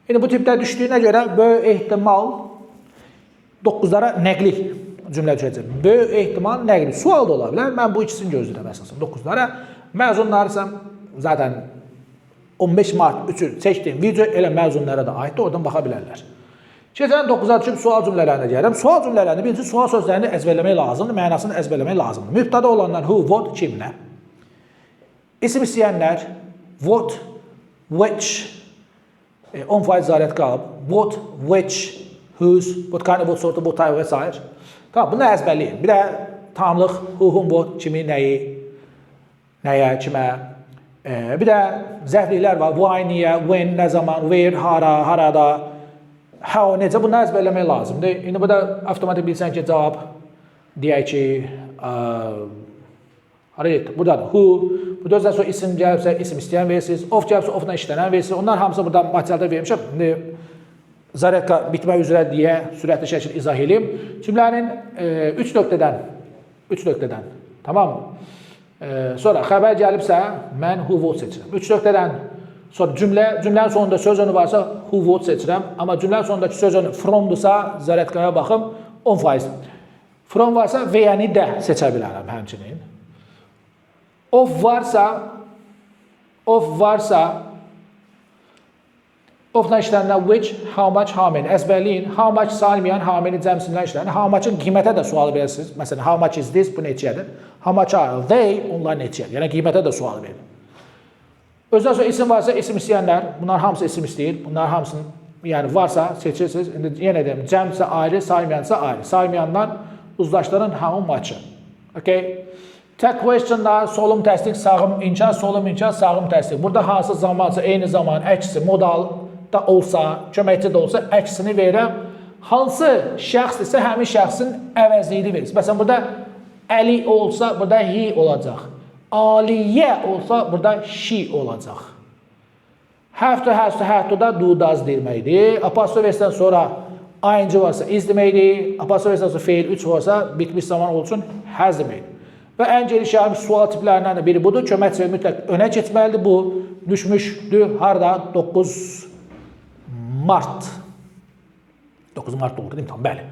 S1: İndi bu tipdə düşdüyünə görə böyük ehtimal 9-lara nəqli cümlə düşəcək. Böyük ehtimal nəqli. Sual da ola bilər. Mən bu ikisini gözləyirəm əsasən 9-lara. Məzunlarsam zaten 15 mart 3-ü çəkdiyim video elə məzunlara da aiddir. Oradan baxa bilərlər. Keçən 9-a düşüb sual cümlələrinə gəlirəm. Sual cümlələrini birinci sual sözlərini əzbərləmək lazımdır, mənasını əzbərləmək lazımdır. Mübtada olanlar who, what, kimlə. İsim istəyənlər what, which, 10% zarət qalıb. What, which, whose, what kind of, what sort of, what type və s. Tamam, bunu əzbərləyin. Bir də tamlıq who, whom, what, kimi, nəyi, nəyə, kimə. Bir də zəfliklər var. Why, niyə, when, nə zaman, where, hara, harada. How, necə, bunu əzbərləmək lazımdır. İndi burada avtomatik bilsən ki, cavab deyək ki, buradadır, who, burada özdən sonra isim gəlibsə, isim istəyən versiniz, of gəlibsə, ofla işlənən versiniz. Onlar hamısı burada materialda vermişəm. İndi zarətka bitmək üzrə deyə sürətli şəkil izah edeyim. Cümlənin 3 nöqtədən, tamam mı? Sonra xəbər gəlibsə, mən who, what seçirəm. 3 nöqtədən sonra cümlənin sonunda söz önü varsa who, what seçirəm. Amma cümlənin sonundakı söz önü fromdursa, zarətkaya baxım, 10%. From varsa və yəni də seçə bilərəm həmçinin. Of varsa, ofla işlənilən which, how much, how many. Əzbərləyin, how much saymayan, how many cəmsindən işlənir. How much'ın qiymətə də sual verirsiniz. Məsələn, how much is this, bu neçəyədir? How much are they, onlar neçəyədir. Yəni qiymətə də sual verir. Özdən sonra isim varsa isim istəyənlər, bunlar hamısı isim istəyir. Bunlar hamısının, yəni varsa seçirsiniz. İndi yenə deyim, cəmsə ayrı, saymayansa ayrı. Saymayanlar uzlaşdırın how much'ı. Okay? Tək questionlar, solum təsdiq, sağım inkar, solum inkar, sağım təsdiq. Burada hansı zamansa, eyni zaman, əksi, modal da olsa, köməkçi də olsa, əksini verirəm. Hansı şəxs isə həmin şəxsin əvəzliyini verir. Məsələn, burada Əli olsa, burada he olacaq. Aliyə olsa, burada she olacaq. Have to, has to, have to da do, does deməkdir. Apostrof versən sonra ing varsa is deməkdir. Apostrof versən sonra feil 3 varsa bitmiş zaman olsun has deməkdir. Və ən geniş yayılmış sual tiplərindən də biri budur. Köməkçi mütləq önə keçməlidir. Bu düşmüşdür harada? 9 mart. 9 mart oldu değil mi? Tamam, bəli.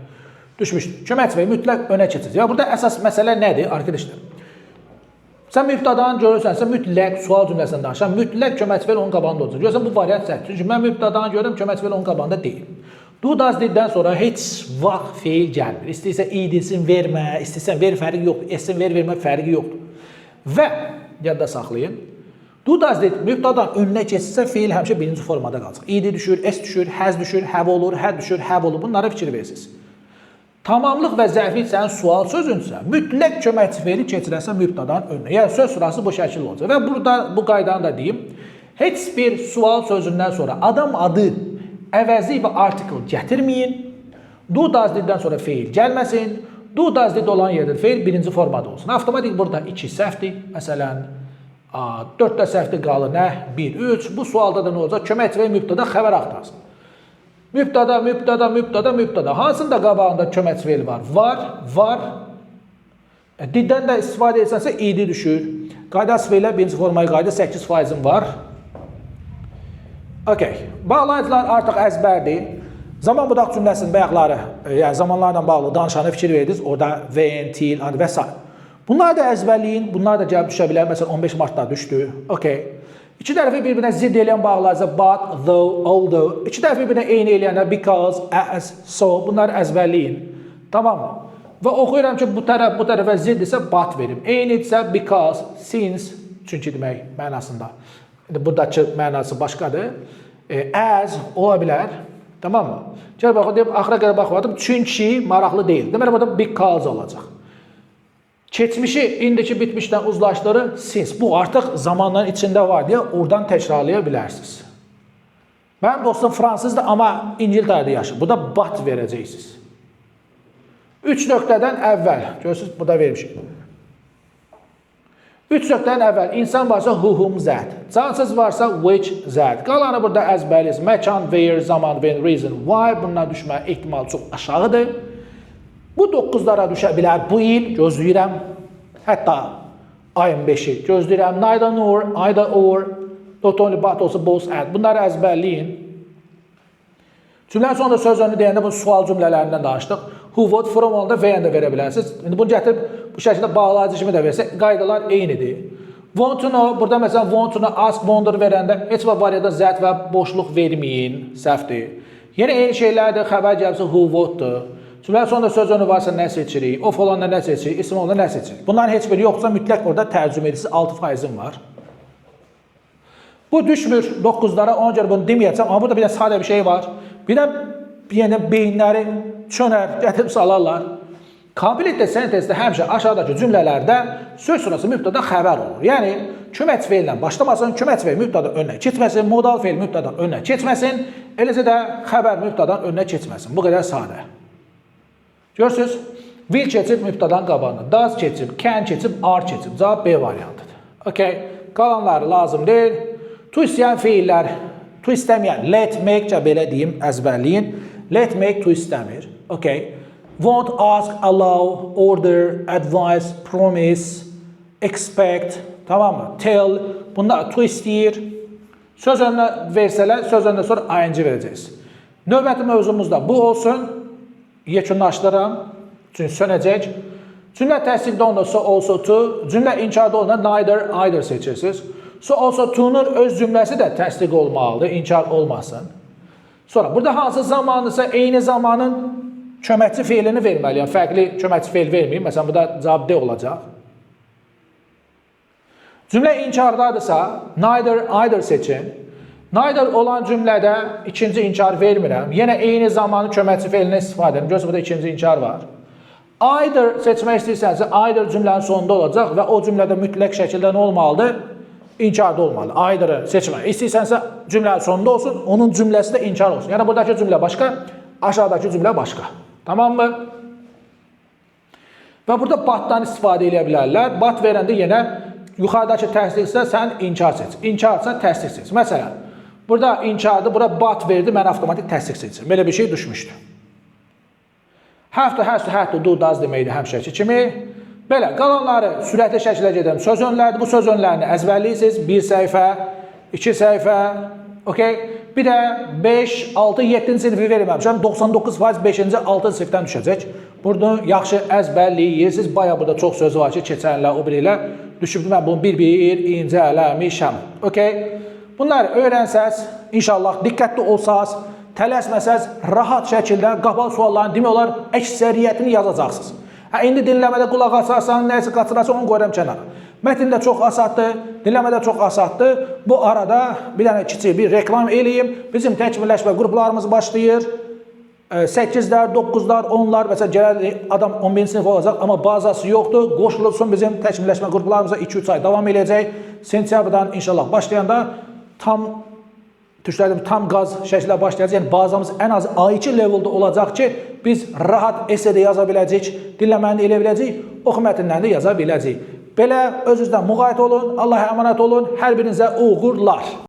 S1: Düşmüşdür. Köməkçi mütləq önə keçəcək. Ya burada əsas məsələ nədir arkadaşlar? Sən mübtədanı görürsənsə mütləq sual cümləsindən danışan, mütləq köməkçi feil onun qabağında olacaq. Görürsən bu variant səhvdir. Çünki mən mübtədanı görürəm, köməkçi feil onun qabağında deyil. Do, does, diddən sonra heç vaxt feil gəlmir. İstəyirsə idisin vermə, istəyirsən ver fərqi yoxdur. Esin vermə fərqi yoxdur. Və yadda saxlayın. Do, does, did mübtədanın önünə keçirsə feil həmişə birinci formada qalacaq. İdi düşür, es düşür, has düşür, have olur, had düşür, have olur. Bunlara fikir verirsiniz. Tamamlıq və zərflik sənin sual sözünsə, mütləq köməkçi feili keçirəsən mübtədanın önünə. Yəni söz sırası bu şəkildə olacaq. Və burada bu qaydanı da deyim. Heç bir sual sözündən sonra adam adı, əvəzi və artikel gətirməyin. Do, does, diddən sonra feil gəlməsin. Do, does, did olan yerdə feil birinci formada olsun. Avtomatik burada 2 səhvdir. Məsələn, 4 də səhvdir qalır, nə? 1, 3. Bu sualda da nə olacaq? Köməkçi və mübtəda xəbər axtarsın. Mübtəda. Hansında qabağında köməkçi feil var? Var. Diddən də istifadə etsənsə idi düşür. Qaydası feillər birinci formaya qayda 8%'in var. Okay. Bağlayıcılar artıq əzbərdir. Zaman budaq cümləsinin bayaqları, yəni zamanlarla bağlı danışanı fikir verdiniz. Orada when, till, and və s. Bunlar da əzbərləyin. Bunlar da gəlib düşə bilər. Məsələn 15 martda düşdü. Okay. İki tərəfi bir-birinə zidd eləyən bağlayıcı but, though, although. İki tərəfi bir-birinə eyni eləyənlər because, as, so. Bunları əzbərləyin. Tamam mı? Və oxuyuram ki, bu tərəfə zidd isə but verim. Eyni isə because, since, çünki demək mənasında. Buradakı mənası başqadır. As ola bilər. Tamam mı? Gəl baxın, axıra qədər baxmadım. Çünki maraqlı deyil. Deməli, burada because olacaq. Keçmişi indiki bitmişdən uzlaşdırır since. Bu artıq zamanların içində var deyə oradan təkrarlaya bilərsiniz. Mənim dostum fransızdır, amma İngiltərədə yaşayır. Burada but verəcəksiniz. 3 nöqtədən əvvəl, görürsünüz, burada vermişik. 3 nöqtədən əvvəl insan varsa who, whom, that. Cansız varsa which, that. Qalanı burada əzbəliyiz. Məkan, where, zaman, when, reason, why. Bundan düşmə ehtimal çox aşağıdır. Bu 9'lara düşə bilər bu il, gözləyirəm. Hətta ayın 5'i gözləyirəm. Neither nor, either or, not only but also both and. Bunları əzbərləyin. Cümlənin sonunda söz önünü deyəndə bu sual cümlələrindən danışdıq. Who, what, from olanda və-yə də verə bilərsiniz. İndi bunu gətirib bu şəkildə bağlayıcı kimi də versə, qaydalar eynidir. Want to know, burada məsələn want to know, ask, wonder verəndə heç var ya da that və boşluq verməyin, səhvdir. Yenə eyni şeylərdir, xəbər gəlirsə who, what'dır. Cümlənin sonunda söz önü varsa nə seçirik, of olanda nə seçirik, isim olanda nə seçirik. Bunların heç biri yoxsa mütləq orada tərcümə edicisi 6%'im var. Bu düşmür 9'lara, ona görə bunu deməyəcəm, amma burada bir də sadə bir şey var. Bir də yenə beyinləri çönər, gətirib salarlar. Kompletdə sentezdə həmişə aşağıdakı cümlələrdə söz sonrası mübtəda xəbər olur. Yəni, kömək feillə başlamasın, kömək feil mübtəda önünə keçməsin, modal feil mübtəda önünə keçməsin, eləcə də xəbər mübtədan önünə keçməsin. Bu qədər sadə. Görürsünüz, will keçib mübtədan qabağına, does keçib, can keçib, are keçib. Cavab B variantıdır. Okay. Qalanları lazım deyil. To istəyən feillər, to istəməyən, let, make, belə deyim, əzbərləyin. Let, make, to istəmir. Okay. Want, ask, allow, order, advise, promise, expect, tamam mı? Tell, bunlar to istəyir. Söz önünə versələr, söz önünə sonra ing verəcəyiz. Növbəti mövzumuzda bu olsun. Yekunlaşdıram. Çünki sönəcək. Cümlə təsdiqdə onda so, also to. Cümlə inkarda onda neither, either seçirsiniz. So, also to'nun öz cümləsi də təsdiq olmalıdır. İnkar olmasın. Sonra, burada hansı zamanısa eyni zamanın köməkçi feilini verməliyəm. Fərqli köməkçi feil verməyim. Məsələn, burada cavab D olacaq. Cümlə inkardadırsa, neither, either seçin. Neither olan cümlədə ikinci inkar vermirəm. Yenə eyni zamanı köməkçi feilinə istifadə edim. Görürsünüz, burada ikinci inkar var. Either seçmək istəyirsənsə, either cümlənin sonunda olacaq və o cümlədə mütləq şəkildə nə olmalıdır? İnkarda olmalı. Either'ı seçmək istəyirsənsə, cümlənin sonunda olsun, onun cümləsi də inkar olsun. Yəni, buradakı cümlə başqa, aşağıdakı cümlə başqa. Tamam mı? Və burada batdan istifadə edə bilərlər. Bat verəndə yenə yuxarıdakı təsdiqsə sən inkar seç. İnkarsa təsdiq seç. Məsələn, burada inkardır, burada bat verdi, mən avtomatik təsdiq seçim. Belə bir şey düşmüşdü. Have to, has to, had to, do, does deməkdir həmişəki kimi. Belə, qalanları sürətli şəkildə gedirəm. Söz önlərdir, bu söz önlərini əzbərləyirsiniz. 1 səhifə, 2 səhifə, okay? Bir də 5, 6, 7-ci sinifi verməmişəm. 99% 5-ci, 6-cı sinifdən düşəcək. Burada yaxşı əzbərləyirsiniz. Baya burada çox söz var ki, keçənlər o biri ilə düşüb mən bunu bir-bir incələmişəm. Okay? Bunları öyrənsəz, inşallah diqqətli olsaz, tələsməsəz, rahat şəkildə qapalı sualların demək olar əksəriyyətini yazacaqsınız. İndi dinləmədə qulaq asarsan, nəyisə qaçırarsan, onu qoyuram kənara. Mətndə çox asaddır, dinləmədə çox asaddır. Bu arada bir dənə kiçik bir reklam eləyim. Bizim təkmilləşmə qruplarımız başlayır. 8'lər, 9'lar, 10'lar, məsələn, gələr adam 11-ci sinif olacaq, amma bazası yoxdur. Qoşulursun bizim təkmilləşmə qruplarımıza 2-3 ay davam eləyəcək. Sentyabrdan inşallah başlayanda tam qaz şəkildə başlayacaq. Yəni, bazamız ən az A2 leveldə olacaq ki, biz rahat esədə yaza biləcəyik, dinləməni elə biləcəyik, oxu mətnlərini də yaza biləcəyik. Belə özünüzdən müğayət olun, Allah'a əmanət olun, hər birinizə uğurlar.